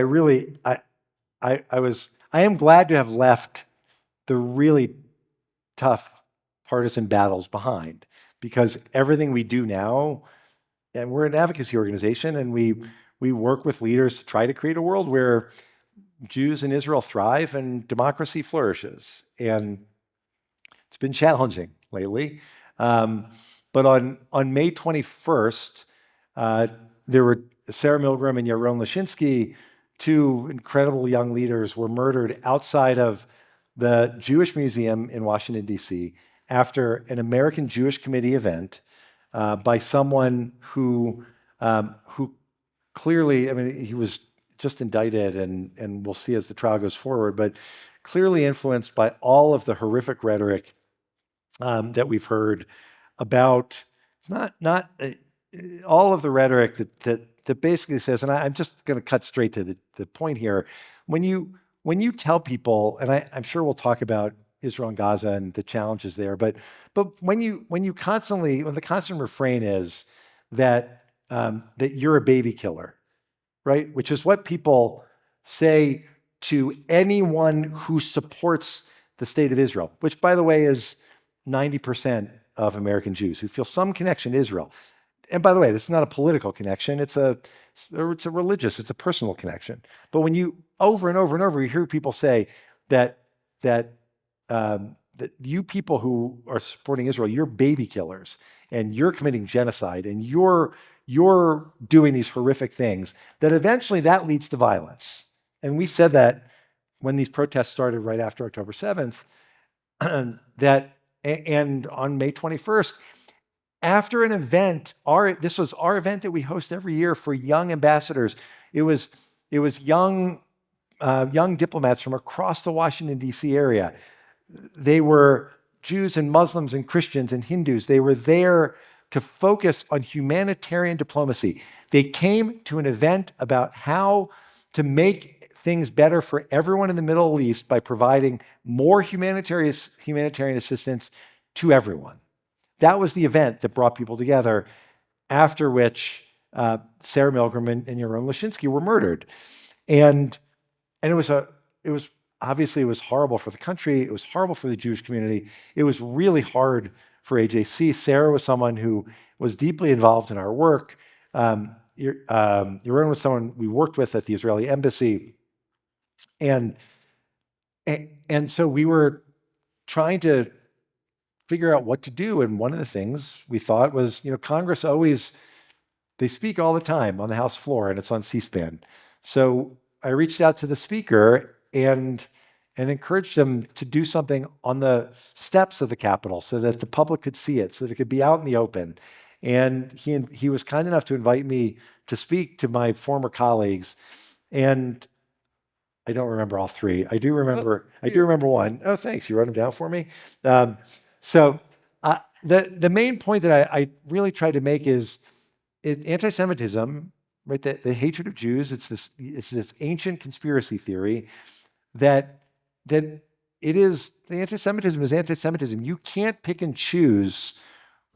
I am glad to have left the really tough partisan battles behind, because everything we do now, and we're an advocacy organization, and we work with leaders to try to create a world where Jews in Israel thrive and democracy flourishes. And it's been challenging lately. But on May 21st, there were Sarah Milgram and Yaron Lashinsky, 2 incredible young leaders, were murdered outside of the Jewish Museum in Washington, D.C., after an American Jewish Committee event by someone who clearly, I mean, he was just indicted, and we'll see as the trial goes forward, but clearly influenced by all of the horrific rhetoric that we've heard about. It's not all of the rhetoric that basically says, and I'm just going to cut straight to the point here. When you tell people, and I'm sure we'll talk about Israel and Gaza and the challenges there, but when the constant refrain is that you're a baby killer, right? Which is what people say to anyone who supports the state of Israel, which, by the way, is 90% of American Jews who feel some connection to Israel. And by the way, this is not a political connection. It's a religious, it's a personal connection. But when you over and over and over, you hear people say that you people who are supporting Israel, you're baby killers, and you're committing genocide, and you're doing these horrific things, that eventually that leads to violence. And we said that when these protests started right after October 7th, and on May 21st, after an event, this was our event that we host every year for young ambassadors. It was young diplomats from across the Washington, D.C. area. They were Jews and Muslims and Christians and Hindus. They were there to focus on humanitarian diplomacy. They came to an event about how to make things better for everyone in the Middle East by providing more humanitarian assistance to everyone. That was the event that brought people together, after which Sarah Milgram and Yaron Lashinsky were murdered. And it was obviously, it was horrible for the country. It was horrible for the Jewish community. It was really hard for AJC. Sarah was someone who was deeply involved in our work. Yaron was someone we worked with at the Israeli embassy. And so we were trying to figure out what to do. And one of the things we thought was, Congress they speak all the time on the House floor, and it's on C-SPAN. So I reached out to the speaker and encouraged him to do something on the steps of the Capitol so that the public could see it, so that it could be out in the open. And he was kind enough to invite me to speak to my former colleagues. And I don't remember all 3. I do remember one. Oh, thanks. You wrote them down for me. So the main point that I really try to make is anti-Semitism, right? The hatred of Jews. It's this ancient conspiracy theory that the anti-Semitism is anti-Semitism. You can't pick and choose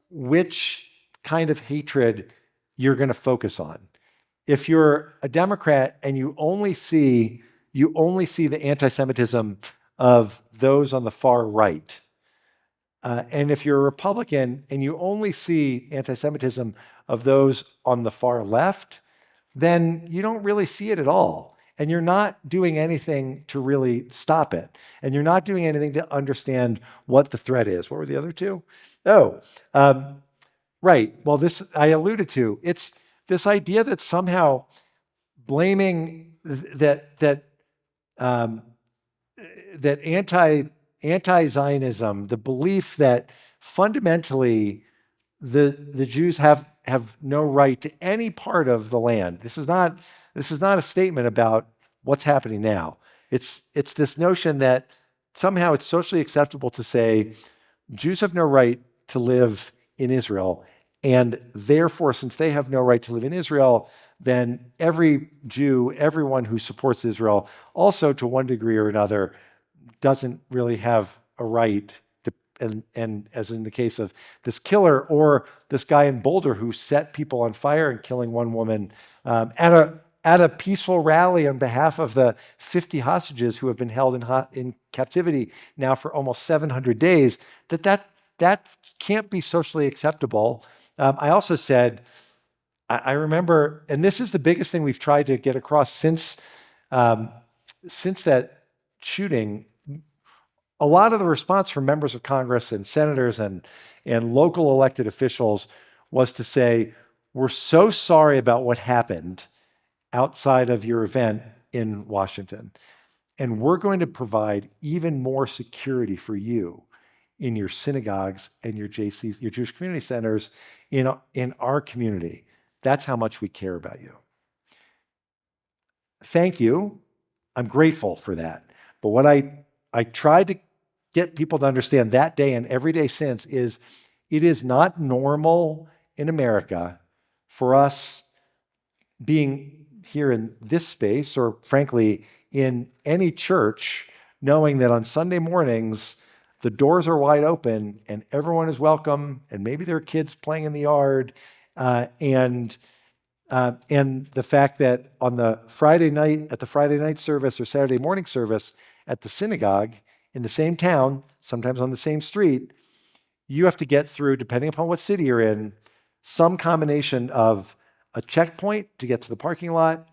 which kind of hatred you're going to focus on. If you're a Democrat and you only see the anti-Semitism of those on the far right, and if you're a Republican and you only see anti-Semitism of those on the far left, then you don't really see it at all. And you're not doing anything to really stop it. And you're not doing anything to understand what the threat is. What were the other 2? Right. Well, this I alluded to. It's this idea that somehow blaming that anti-Zionism, the belief that fundamentally the Jews have no right to any part of the land. This is not a statement about what's happening now. It's this notion that somehow it's socially acceptable to say Jews have no right to live in Israel, and therefore, since they have no right to live in Israel, then every Jew, everyone who supports Israel, also to one degree or another, doesn't really have a right to, and as in the case of this killer or this guy in Boulder who set people on fire and killing one woman at a peaceful rally on behalf of the 50 hostages who have been held in captivity now for almost 700 days, that can't be socially acceptable. I also said, I remember, and this is the biggest thing we've tried to get across since that shooting. A lot of the response from members of Congress and senators and local elected officials was to say, we're so sorry about what happened outside of your event in Washington, and we're going to provide even more security for you in your synagogues and your JCs, your Jewish community centers in our community. That's how much we care about you. Thank you. I'm grateful for that. But what I tried to get people to understand that day and every day since is it is not normal in America for us being here in this space, or frankly, in any church, knowing that on Sunday mornings, the doors are wide open and everyone is welcome, and maybe there are kids playing in the yard, and the fact that on the Friday night service or Saturday morning service at the synagogue in the same town, sometimes on the same street, you have to get through, depending upon what city you're in, some combination of a checkpoint to get to the parking lot,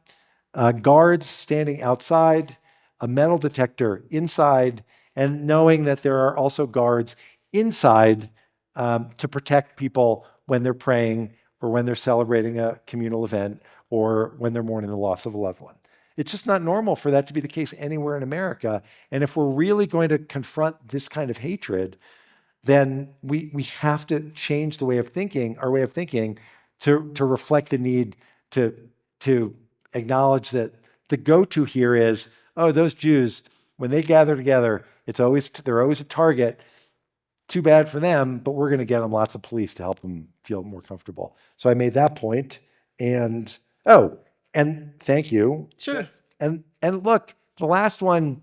guards standing outside, a metal detector inside, and knowing that there are also guards inside to protect people when they're praying or when they're celebrating a communal event or when they're mourning the loss of a loved one. It's just not normal for that to be the case anywhere in America. And if we're really going to confront this kind of hatred, then we have to change our way of thinking, to reflect the need to acknowledge that the go-to here is, oh, those Jews, when they gather together, they're always a target. Too bad for them, but we're going to get them lots of police to help them feel more comfortable. So I made that point, and thank you.
Sure.
And look, the last one,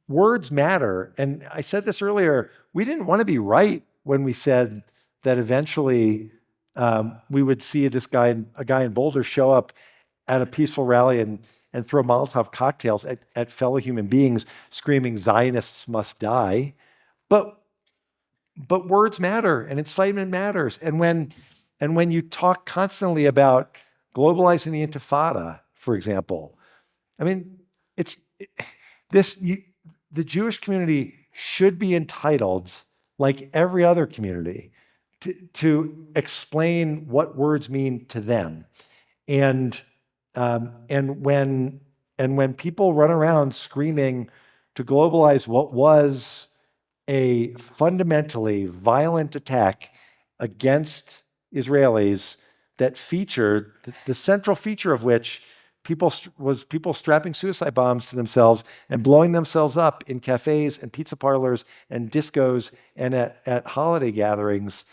words matter. And I said this earlier, we didn't want to be right when we said that eventually we would see a guy in Boulder show up at a peaceful rally and throw Molotov cocktails at fellow human beings screaming, "Zionists must die." But words matter and incitement matters. And when you talk constantly about globalizing the Intifada, for example, I mean, the Jewish community should be entitled, like every other community, to explain what words mean to them. And when people run around screaming to globalize what was a fundamentally violent attack against Israelis that featured, the central feature of which was people strapping suicide bombs to themselves and blowing themselves up in cafes and pizza parlors and discos and at holiday gatherings,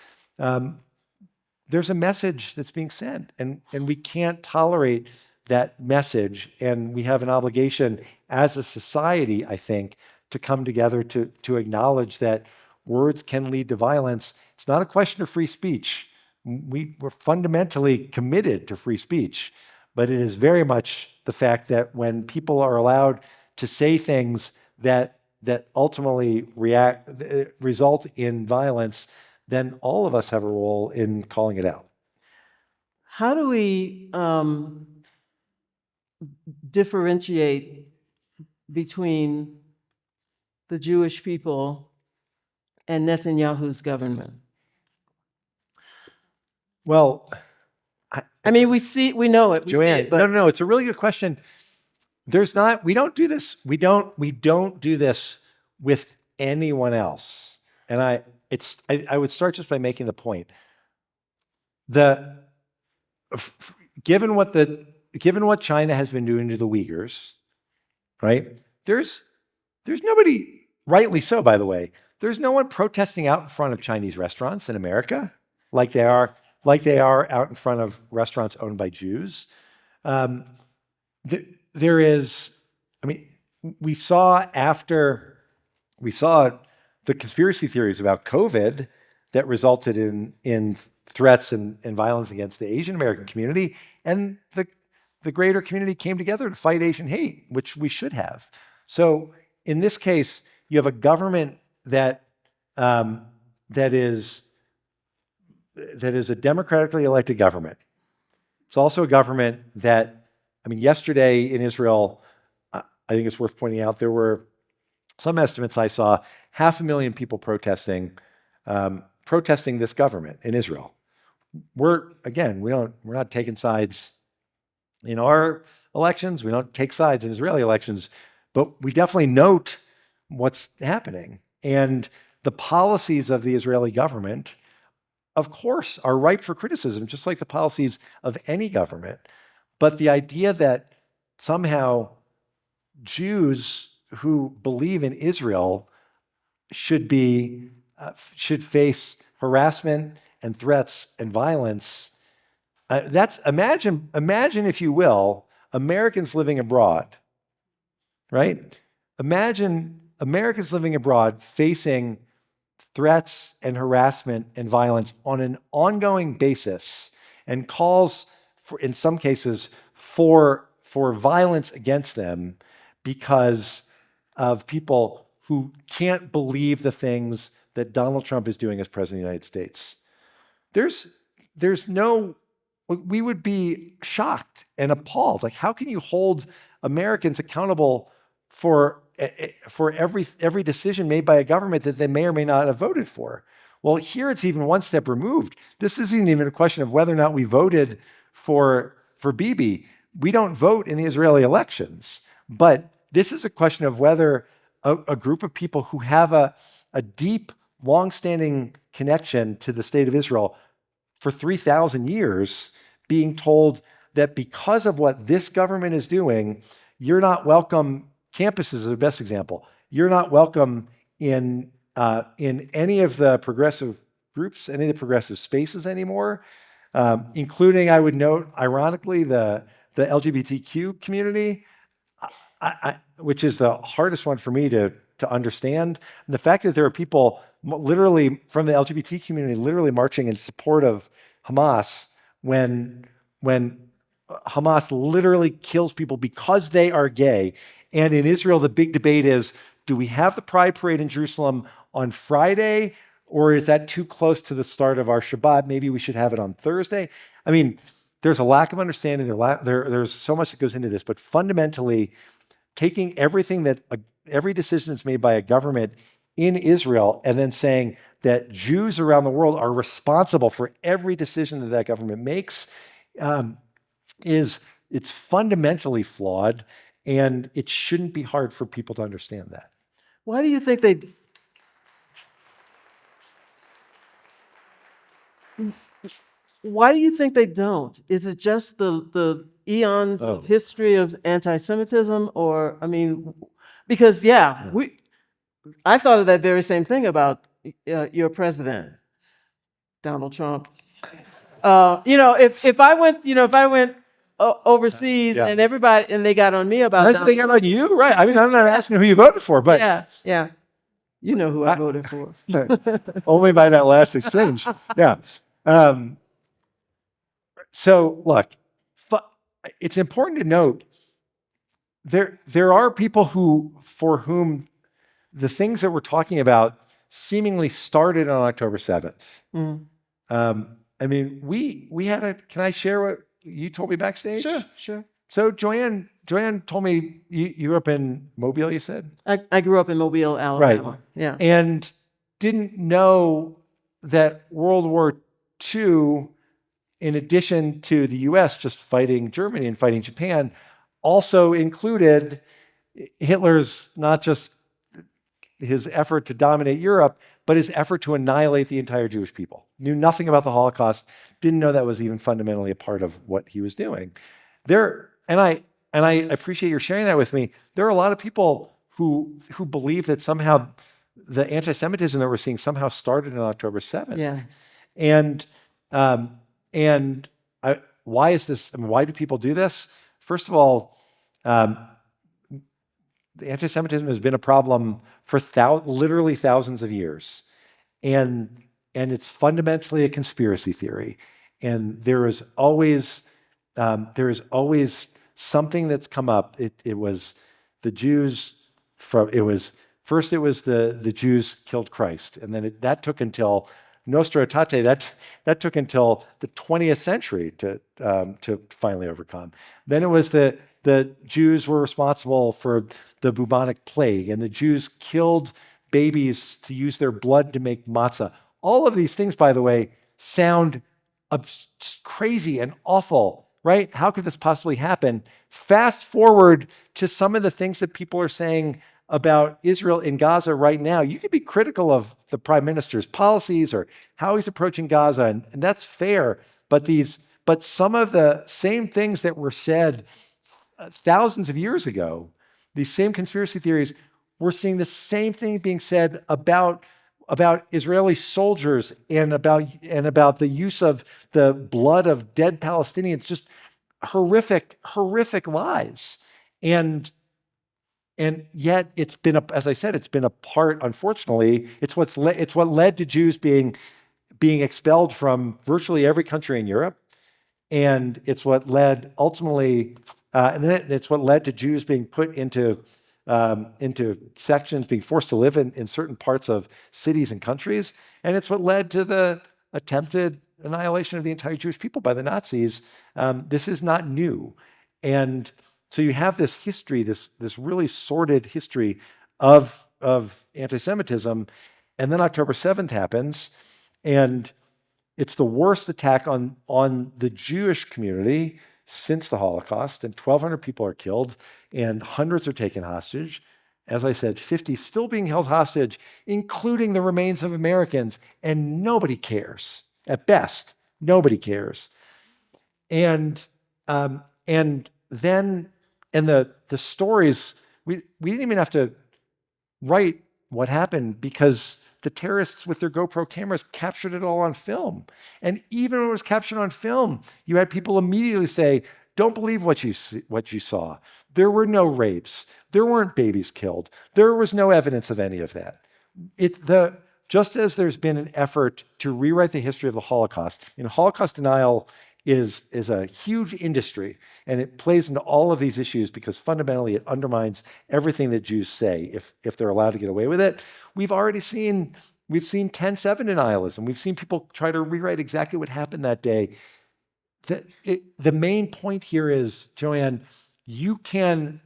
there's a message that's being sent, and we can't tolerate that message. And we have an obligation as a society, I think, to come together to acknowledge that words can lead to violence. It's not a question of free speech. We're fundamentally committed to free speech, but it is very much the fact that when people are allowed to say things that ultimately result in violence, then all of us have a role in calling it out.
How do we differentiate between the Jewish people and Netanyahu's government?
Well,
I mean, we know it.
Joanne,
but
no, it's a really good question. We don't do this. We don't do this with anyone else. And I would start just by making the point. Given what China has been doing to the Uyghurs, right? There's nobody, rightly so, by the way, there's no one protesting out in front of Chinese restaurants in America like they are out in front of restaurants owned by Jews. There is, I mean, we saw the conspiracy theories about COVID that resulted in threats and violence against the Asian American community, and the greater community came together to fight Asian hate, which we should have. So in this case, you have a government that is a democratically elected government. It's also a government that, I mean, yesterday in Israel, I think it's worth pointing out, there were some estimates I saw, 500,000 people protesting this government in Israel. We're not taking sides in our elections. We don't take sides in Israeli elections, but we definitely note what's happening. And the policies of the Israeli government, of course, are ripe for criticism, just like the policies of any government. But the idea that somehow Jews who believe in Israel should face harassment and threats and violence. Imagine, if you will, Americans living abroad, right? Imagine Americans living abroad facing threats and harassment and violence on an ongoing basis, and calls for, in some cases, for violence against them because of people who can't believe the things that Donald Trump is doing as president of the United States. We would be shocked and appalled. Like, how can you hold Americans accountable for every decision made by a government that they may or may not have voted for? Well, here it's even one step removed. This isn't even a question of whether or not we voted for Bibi. We don't vote in the Israeli elections, but this is a question of whether a group of people who have a deep, long-standing connection to the state of Israel for 3,000 years, being told that because of what this government is doing, you're not welcome. Campuses is the best example. You're not welcome in any of the progressive groups, any of the progressive spaces anymore, including, I would note, ironically, the LGBTQ community, which is the hardest one for me to understand. And the fact that there are people literally from the LGBT community literally marching in support of Hamas when Hamas literally kills people because they are gay. And in Israel, the big debate is, do we have the Pride Parade in Jerusalem on Friday, or is that too close to the start of our Shabbat? Maybe we should have it on Thursday. I mean, there's a lack of understanding. There's so much that goes into this, but fundamentally, taking every decision that's made by a government in Israel and then saying that Jews around the world are responsible for every decision that government makes, it's fundamentally flawed, and it shouldn't be hard for people to understand that.
Why do you think they? Why do you think they don't? Is it just the eons of history of anti-Semitism, or I mean, because I thought of that very same thing about your president, Donald Trump. If I went overseas and everybody and they got on me about
they got on you, right? I mean, I'm not asking who you voted for, but
yeah, you know who I voted for.
Only by that last exchange, yeah. So look, it's important to note there are people for whom the things that we're talking about seemingly started on October 7th. I mean, we had can I share what you told me backstage?
Sure.
So Joanne told me you grew up in Mobile, you said?
I grew up in Mobile, Alabama.
Right.
Yeah.
And didn't know that World War II, in addition to the US just fighting Germany and fighting Japan, also included Hitler's not just his effort to dominate Europe, but his effort to annihilate the entire Jewish people. Knew nothing about the Holocaust, didn't know that was even fundamentally a part of what he was doing. And I appreciate your sharing that with me. There are a lot of people who believe that somehow the anti-Semitism that we're seeing somehow started on October 7th.
Yeah.
And why is this? I mean, why do people do this? First of all, the anti-Semitism has been a problem for literally thousands of years, and it's fundamentally a conspiracy theory. And there is always something that's come up. It was the Jews. First it was the Jews killed Christ, and then that took until Nostra Aetate. That took until the 20th century to finally overcome. Then it was the Jews were responsible for the bubonic plague, and the Jews killed babies to use their blood to make matzah. All of these things, by the way, sound crazy and awful, right? How could this possibly happen? Fast forward to some of the things that people are saying about Israel in Gaza right now. You could be critical of the prime minister's policies or how he's approaching Gaza, and that's fair. But some of the same things that were said thousands of years ago, these same conspiracy theories, we're seeing the same thing being said about Israeli soldiers and about the use of the blood of dead Palestinians. Just horrific lies. And yet it's been as I said, it's been a part, unfortunately, it's what led to Jews being expelled from virtually every country in Europe. And it's what led ultimately, and then it's what led to Jews being put into sections, being forced to live in certain parts of cities and countries. And it's what led to the attempted annihilation of the entire Jewish people by the Nazis. This is not new. And so you have this history, this really sordid history of anti-Semitism. And then October 7th happens, and it's the worst attack on the Jewish community since the Holocaust, and 1,200 people are killed, and hundreds are taken hostage. As I said, 50 still being held hostage, including the remains of Americans, and nobody cares. At best, nobody cares. And then the stories, we didn't even have to write what happened because the terrorists with their GoPro cameras captured it all on film. And even when it was captured on film, you had people immediately say, don't believe what you saw. There were no rapes. There weren't babies killed. There was no evidence of any of that. Just as there's been an effort to rewrite the history of the Holocaust, Holocaust denial is a huge industry, and it plays into all of these issues because fundamentally it undermines everything that Jews say if they're allowed to get away with it. We've seen 10/7 denialism. We've seen people try to rewrite exactly what happened that day. The main point here is, Joanne, you can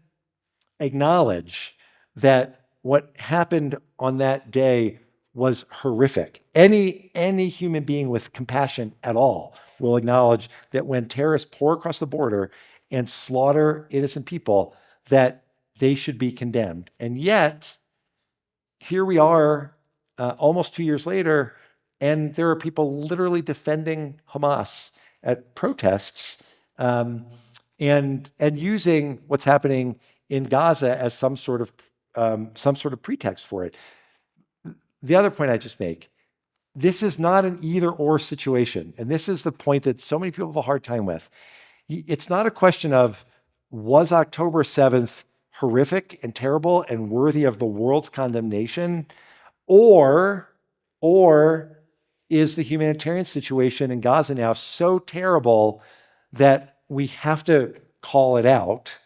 acknowledge that what happened on that day was horrific. Any human being with compassion at all will acknowledge that when terrorists pour across the border and slaughter innocent people, that they should be condemned. And yet, here we are almost 2 years later, and there are people literally defending Hamas at protests and using what's happening in Gaza as some sort of pretext for it. The other point I just make, this is not an either-or situation. And this is the point that so many people have a hard time with. It's not a question of, was October 7th horrific and terrible and worthy of the world's condemnation? Or is the humanitarian situation in Gaza now so terrible that we have to call it out,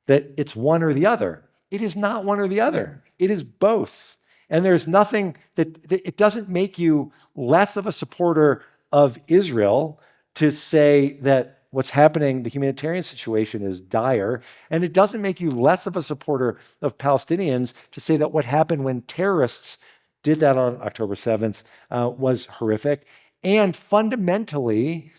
that it's one or the other? It is not one or the other. It is both. And there's nothing that it doesn't make you less of a supporter of Israel to say that what's happening, the humanitarian situation is dire. And it doesn't make you less of a supporter of Palestinians to say that what happened when terrorists did that on October 7th was horrific. And fundamentally,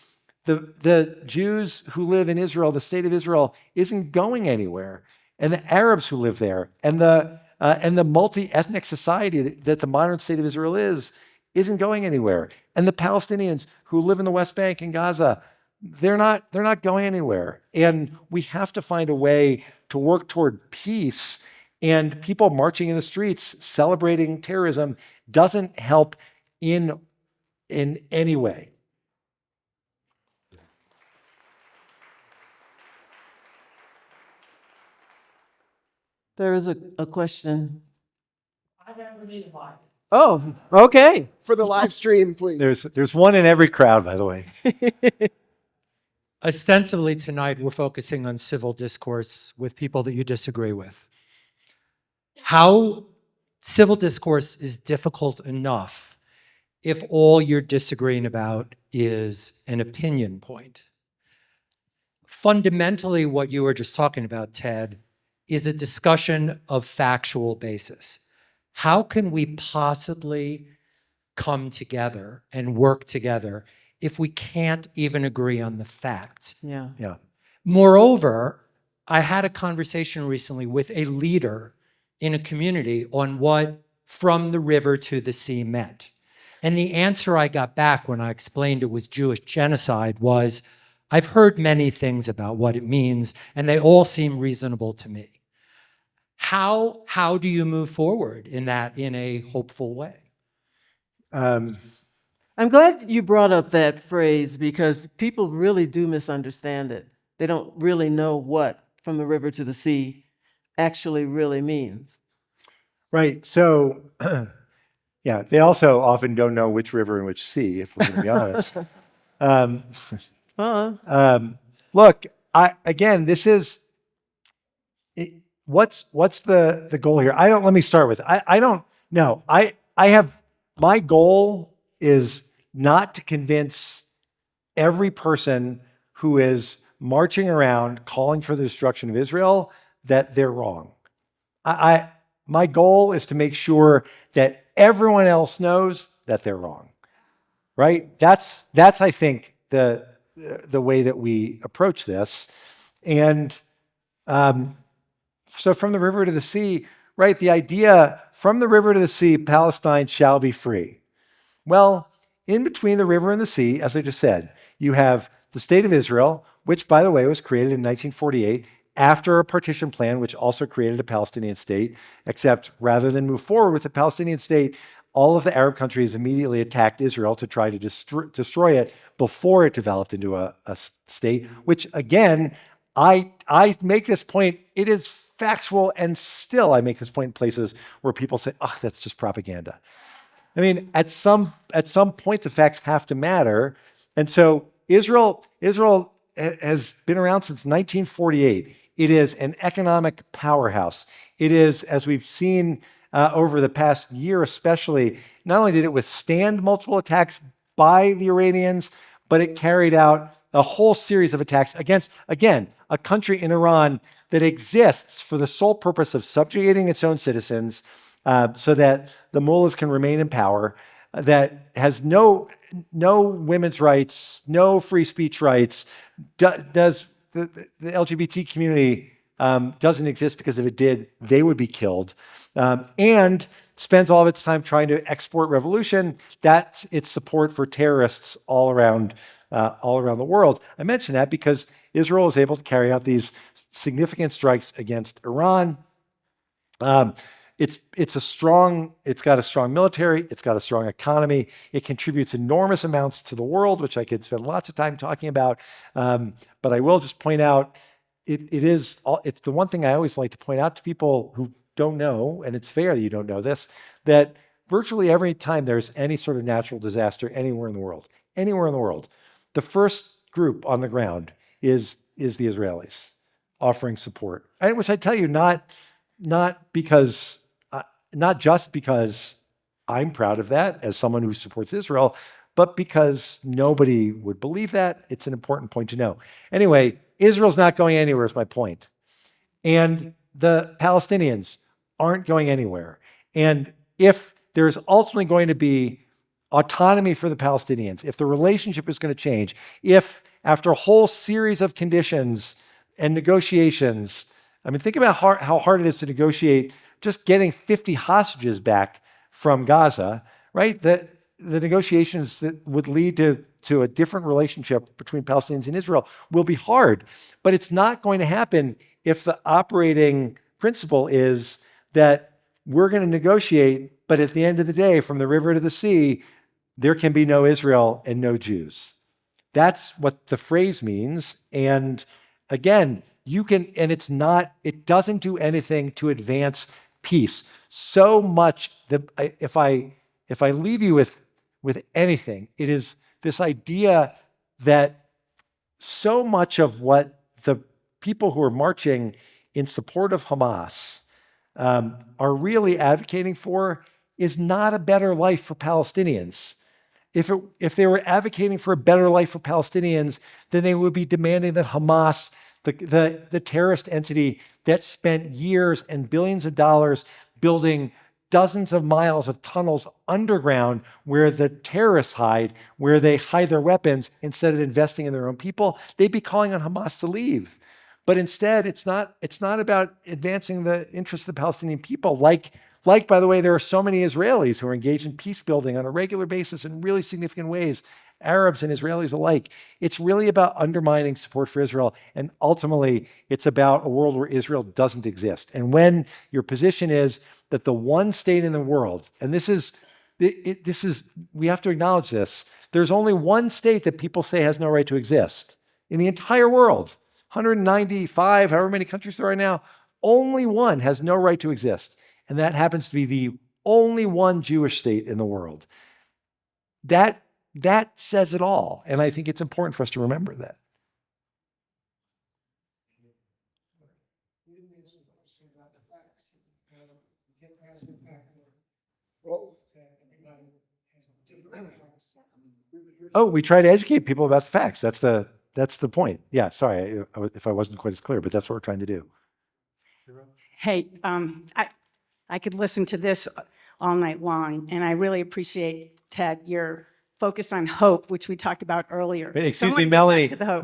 the Jews who live in Israel, the state of Israel, isn't going anywhere. And the Arabs who live there, and the and the multi-ethnic society that the modern state of Israel isn't going anywhere. And the Palestinians who live in the West Bank and Gaza, they're not going anywhere. And we have to find a way to work toward peace. And people marching in the streets celebrating terrorism doesn't help in any way.
There is a question. Oh, okay.
For the live stream, please.
There's one in every crowd, by the way.
Ostensibly tonight, we're focusing on civil discourse with people that you disagree with. How civil discourse is difficult enough if all you're disagreeing about is an opinion point. Fundamentally, what you were just talking about, Ted, is a discussion of factual basis. How can we possibly come together and work together if we can't even agree on the facts?
Yeah.
Yeah.
Moreover, I had a conversation recently with a leader in a community on what from the river to the sea meant. And the answer I got back when I explained it was Jewish genocide was, I've heard many things about what it means, and they all seem reasonable to me. How do you move forward in a hopeful way?
I'm glad you brought up that phrase because people really do misunderstand it. They don't really know what from the river to the sea actually really means.
Right. So, yeah, they also often don't know which river and which sea, if we're going to be honest. Look, this is what's the goal here? Let me start with, I don't know. My goal is not to convince every person who is marching around calling for the destruction of Israel that they're wrong. My goal is to make sure that everyone else knows that they're wrong, right? That's I think the way that we approach this. And so from the river to the sea, right? The idea from the river to the sea, Palestine shall be free. Well, in between the river and the sea, as I just said, you have the state of Israel, which, by the way, was created in 1948 after a partition plan, which also created a Palestinian state, except rather than move forward with the Palestinian state, all of the Arab countries immediately attacked Israel to try to destroy it before it developed into a state, which, again, I make this point, it is factual, and still I make this point in places where people say, oh, that's just propaganda. I mean, at some point, the facts have to matter. And so Israel has been around since 1948. It is an economic powerhouse. It is, as we've seen over the past year especially, not only did it withstand multiple attacks by the Iranians, but it carried out a whole series of attacks against, again, a country in Iran that exists for the sole purpose of subjugating its own citizens so that the mullahs can remain in power, that has no women's rights, no free speech rights, does the LGBT community doesn't exist because if it did, they would be killed, and spends all of its time trying to export revolution. That's its support for terrorists all around the world. I mention that because Israel is able to carry out these significant strikes against Iran. It's got a strong military, it's got a strong economy, it contributes enormous amounts to the world, which I could spend lots of time talking about. But I will just point out, it's the one thing I always like to point out to people who don't know, and it's fair that you don't know this, that virtually every time there's any sort of natural disaster anywhere in the world, the first group on the ground is the Israelis offering support. And which I tell you, not just because I'm proud of that as someone who supports Israel, but because nobody would believe that. It's an important point to know. Anyway, Israel's not going anywhere is my point. And the Palestinians aren't going anywhere. And if there's ultimately going to be autonomy for the Palestinians, if the relationship is going to change, if after a whole series of conditions and negotiations, I mean, think about how hard it is to negotiate just getting 50 hostages back from Gaza, right? The negotiations that would lead to a different relationship between Palestinians and Israel will be hard. But it's not going to happen if the operating principle is that we're going to negotiate, but at the end of the day, from the river to the sea, there can be no Israel and no Jews. That's what the phrase means. And again, it doesn't do anything to advance peace. So much that if I leave you with anything, it is this idea that so much of what the people who are marching in support of Hamas are really advocating for is not a better life for Palestinians. If they were advocating for a better life for Palestinians, then they would be demanding that Hamas, the terrorist entity that spent years and billions of dollars building dozens of miles of tunnels underground where the terrorists hide, where they hide their weapons instead of investing in their own people, they'd be calling on Hamas to leave. But instead, it's not about advancing the interests of the Palestinian people. Like, by the way, there are so many Israelis who are engaged in peace building on a regular basis in really significant ways, Arabs and Israelis alike. It's really about undermining support for Israel. And ultimately, it's about a world where Israel doesn't exist. And when your position is that the one state in the world, and we have to acknowledge this, there's only one state that people say has no right to exist in the entire world. 195, however many countries there are now, only one has no right to exist. And that happens to be the only one Jewish state in the world. That says it all. And I think it's important for us to remember that. Oh, we try to educate people about the facts. That's the point. Yeah, sorry if I wasn't quite as clear, but that's what we're trying to do.
Hey, I could listen to this all night long, and I really appreciate, Ted, your focus on hope, which we talked about earlier.
Excuse
So I
me,
wanna get
Melanie.
back to the hope.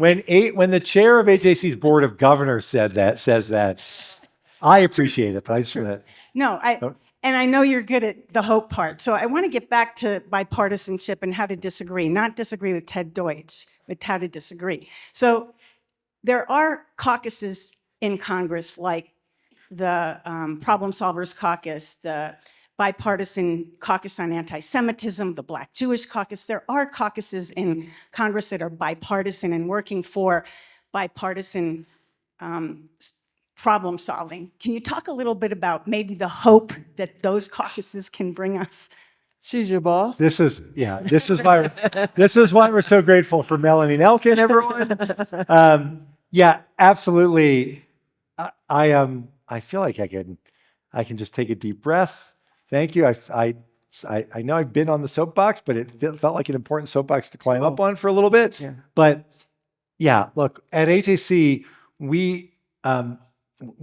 When the chair of AJC's board of governors says that, I appreciate it, but I just want to.
No, and I know you're good at the hope part. So I want to get back to bipartisanship and how to disagree, not disagree with Ted Deutch, but how to disagree. So there are caucuses in Congress like the Problem Solvers Caucus, the Bipartisan Caucus on Antisemitism, the Black Jewish Caucus. There are caucuses in Congress that are bipartisan and working for bipartisan problem solving. Can you talk a little bit about maybe the hope that those caucuses can bring us?
She's your boss.
This is why we're so grateful for Melanie Nelkin, everyone. Yeah, absolutely. I feel like I can just take a deep breath. Thank you. I know I've been on the soapbox, but it felt like an important soapbox to climb up on for a little bit.
Yeah.
But yeah, look, at HAC, we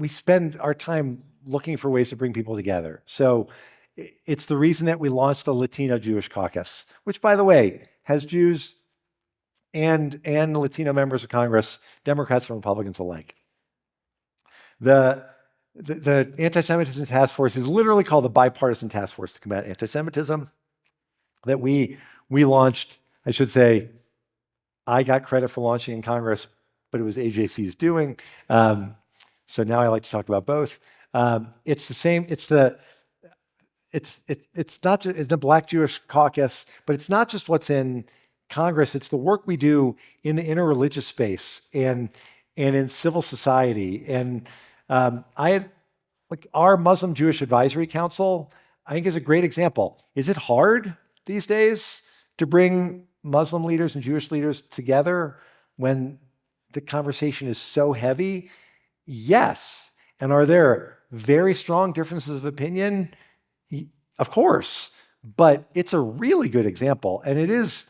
spend our time looking for ways to bring people together. So it's the reason that we launched the Latino Jewish Caucus, which, by the way, has Jews and Latino members of Congress, Democrats and Republicans alike. The Anti-Semitism Task Force is literally called the Bipartisan Task Force to Combat Antisemitism that we launched. I should say, I got credit for launching in Congress, but it was AJC's doing. So now I like to talk about both. It's the same. It's not just the Black Jewish Caucus, but it's not just what's in Congress. It's the work we do in the interreligious space and in civil society. And our Muslim Jewish Advisory Council, I think, is a great example. Is it hard these days to bring Muslim leaders and Jewish leaders together when the conversation is so heavy? Yes. And are there very strong differences of opinion? Of course. But it's a really good example, and it is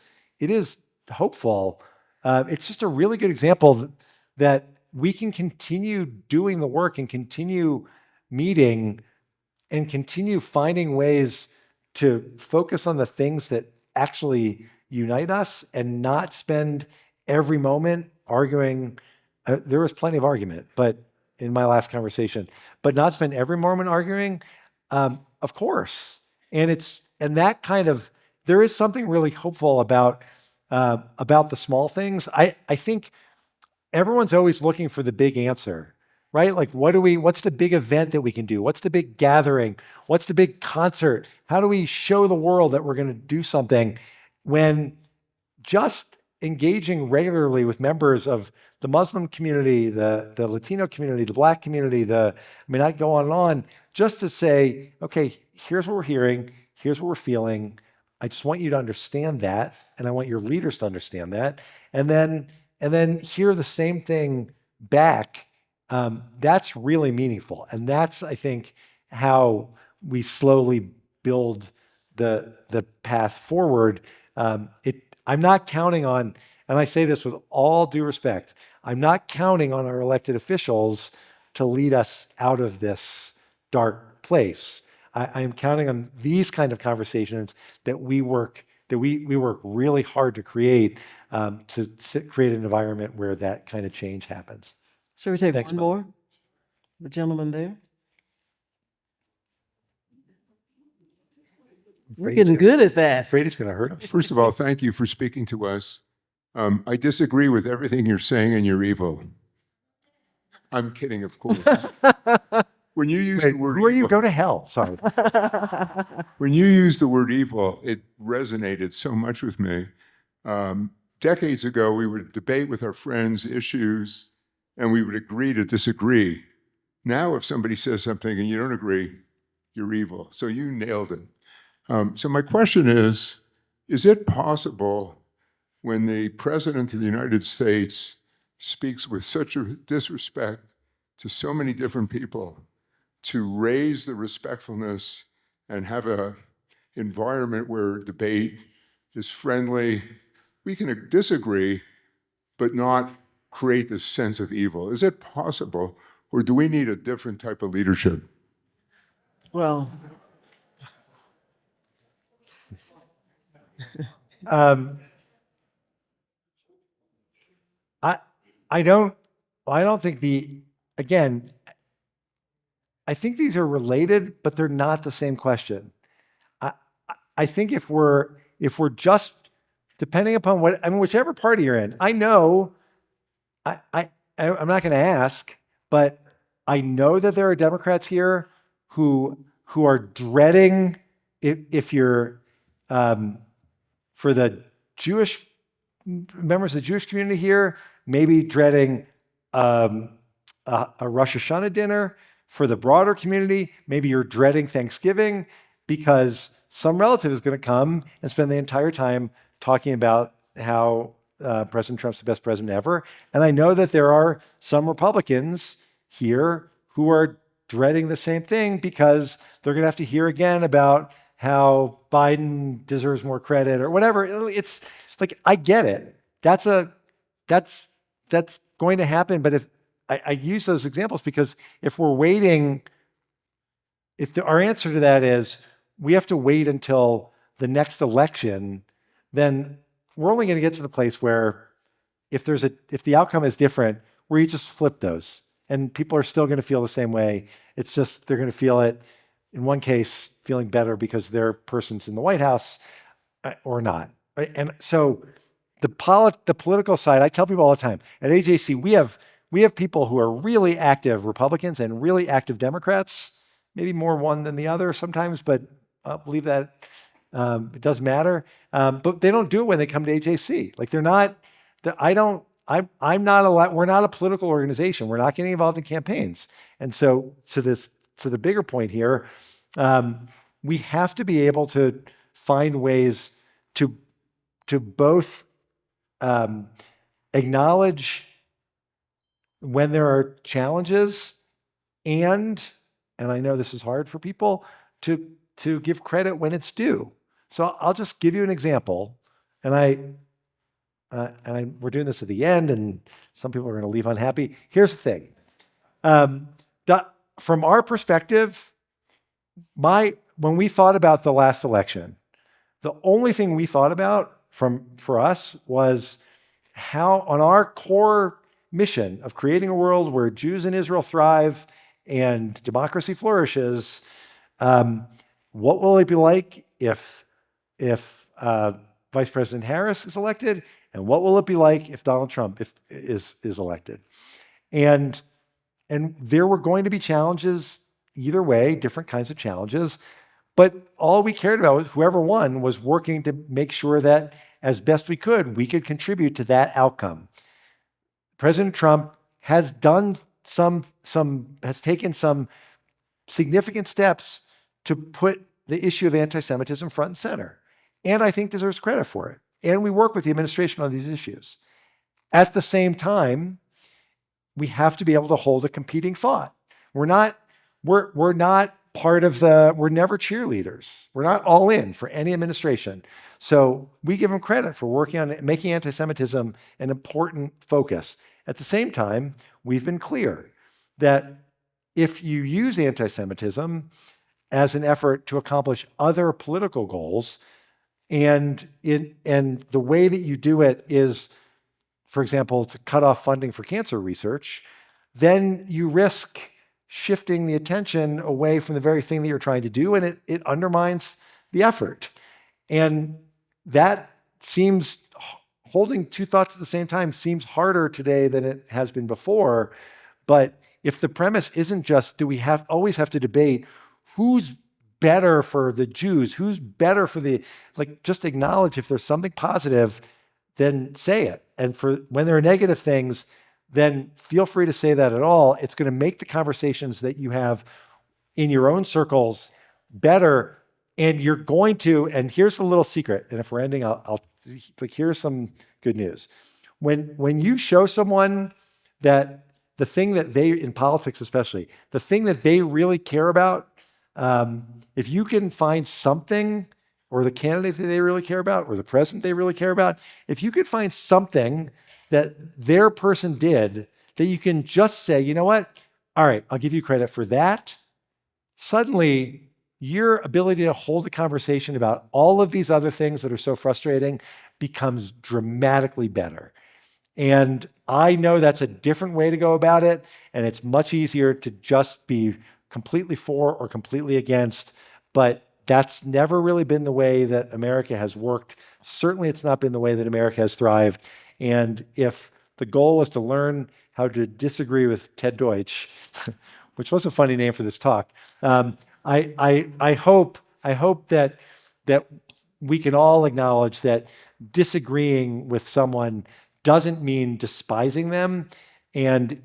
hopeful. It's just a really good example that we can continue doing the work and continue meeting and continue finding ways to focus on the things that actually unite us and not spend every moment arguing. There was plenty of argument, but in my last conversation, but not spend every moment arguing, of course. And that kind of, there is something really hopeful about the small things. I think everyone's always looking for the big answer, right? Like, what's the big event that we can do? What's the big gathering? What's the big concert? How do we show the world that we're going to do something, when just engaging regularly with members of the Muslim community, the Latino community, the Black community, I go on and on, just to say, okay, here's what we're hearing, here's what we're feeling. I just want you to understand that, and I want your leaders to understand that, and then hear the same thing back. That's really meaningful, and that's, I think, how we slowly build the path forward. I'm not counting on, and I say this with all due respect, I'm not counting on our elected officials to lead us out of this dark place. I am counting on these kind of conversations that we work really hard to create, create an environment where that kind of change happens.
Shall we take
Thanks,
one
Mel.
more? The gentleman there. We're getting good at that.
Afraid it's going to hurt him.
First of all, thank you for speaking to us. I disagree with everything you're saying, and you're evil. I'm kidding, of course. When you use the word
Who are you?
evil,
Go to hell. Sorry.
when you use the word evil, it resonated so much with me. Decades ago, we would debate with our friends issues, and we would agree to disagree. Now, if somebody says something and you don't agree, you're evil. So you nailed it. So my question is it possible, when the President of the United States speaks with such a disrespect to so many different people, to raise the respectfulness and have an environment where debate is friendly? We can disagree, but not create this sense of evil. Is it possible, or do we need a different type of leadership?
Well,
I don't think again, I think these are related, but they're not the same question. I think if we're just, depending upon whichever party you're in, I'm not going to ask, but I know that there are Democrats here who are dreading, if you're for the Jewish members of the Jewish community here, maybe dreading a Rosh Hashanah dinner. For the broader community, maybe you're dreading Thanksgiving because some relative is going to come and spend the entire time talking about how President Trump's the best president ever. And I know that there are some Republicans here who are dreading the same thing because they're going to have to hear again about how Biden deserves more credit or whatever. It's like, I get it. That's going to happen. But if I use those examples because if we're waiting, our answer to that is we have to wait until the next election, then we're only going to get to the place where if the outcome is different, where you just flip those and people are still going to feel the same way. It's just they're going to feel it, in one case, feeling better because their person's in the White House or not. Right? And so the political side, I tell people all the time, at AJC, we have people who are really active Republicans and really active Democrats, maybe more one than the other sometimes, but I believe that it doesn't matter. But they don't do it when they come to AJC. Like we're not a political organization. We're not getting involved in campaigns. And so to the bigger point here, we have to be able to find ways to both acknowledge when there are challenges and I know this is hard for people, to give credit when it's due. So I'll just give you an example, and we're doing this at the end, and some people are going to leave unhappy. Here's the thing. From our perspective, when we thought about the last election, the only thing we thought about for us was how, on our core mission of creating a world where Jews in Israel thrive and democracy flourishes, what will it be like if Vice President Harris is elected, and what will it be like if Donald Trump is elected? And there were going to be challenges either way, different kinds of challenges, but all we cared about was whoever won was working to make sure that as best we could contribute to that outcome. President Trump has done has taken some significant steps to put the issue of anti-Semitism front and center, and I think deserves credit for it. And we work with the administration on these issues. At the same time, we have to be able to hold a competing thought. We're not part of we're never cheerleaders. We're not all in for any administration. So we give them credit for working on making anti-Semitism an important focus. At the same time, we've been clear that if you use anti-Semitism as an effort to accomplish other political goals, and the way that you do it is, for example, to cut off funding for cancer research, then you risk shifting the attention away from the very thing that you're trying to do, and it undermines the effort. And that seems, holding two thoughts at the same time seems harder today than it has been before. But if the premise isn't just, do we always have to debate who's better for the Jews, who's better for just acknowledge if there's something positive, then say it. And for when there are negative things, then feel free to say that at all. It's going to make the conversations that you have in your own circles better. And you're going to, and here's a little secret, and if we're ending, here's some good news. When you show someone that the thing that they, in politics especially, the thing that they really care about, if you can find something, or the candidate that they really care about, or the president they really care about, if you could find something that their person did that you can just say, you know what? All right, I'll give you credit for that. Suddenly, your ability to hold a conversation about all of these other things that are so frustrating becomes dramatically better. And I know that's a different way to go about it, and it's much easier to just be completely for or completely against, but that's never really been the way that America has worked. Certainly, it's not been the way that America has thrived. And if the goal was to learn how to disagree with Ted Deutch, which was a funny name for this talk, I hope that we can all acknowledge that disagreeing with someone doesn't mean despising them, and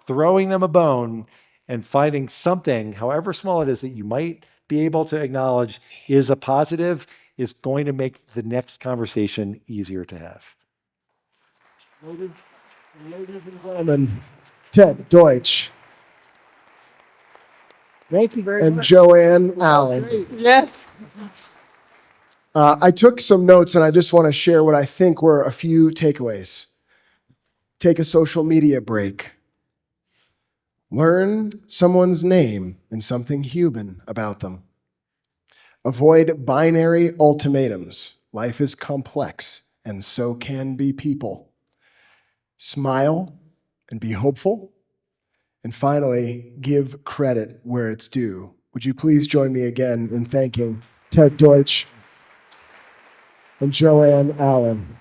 throwing them a bone and finding something, however small it is, that you might be able to acknowledge is a positive, is going to make the next conversation easier to have.
Ladies and gentlemen, Ted Deutch.
Thank you very
and
much.
Joanne Allen.
Yes.
I took some notes and I just want to share what I think were a few takeaways. Take a social media break. Learn someone's name and something human about them. Avoid binary ultimatums. Life is complex, and so can be people. Smile and be hopeful. And finally, give credit where it's due. Would you please join me again in thanking Ted Deutch and Joanne Allen.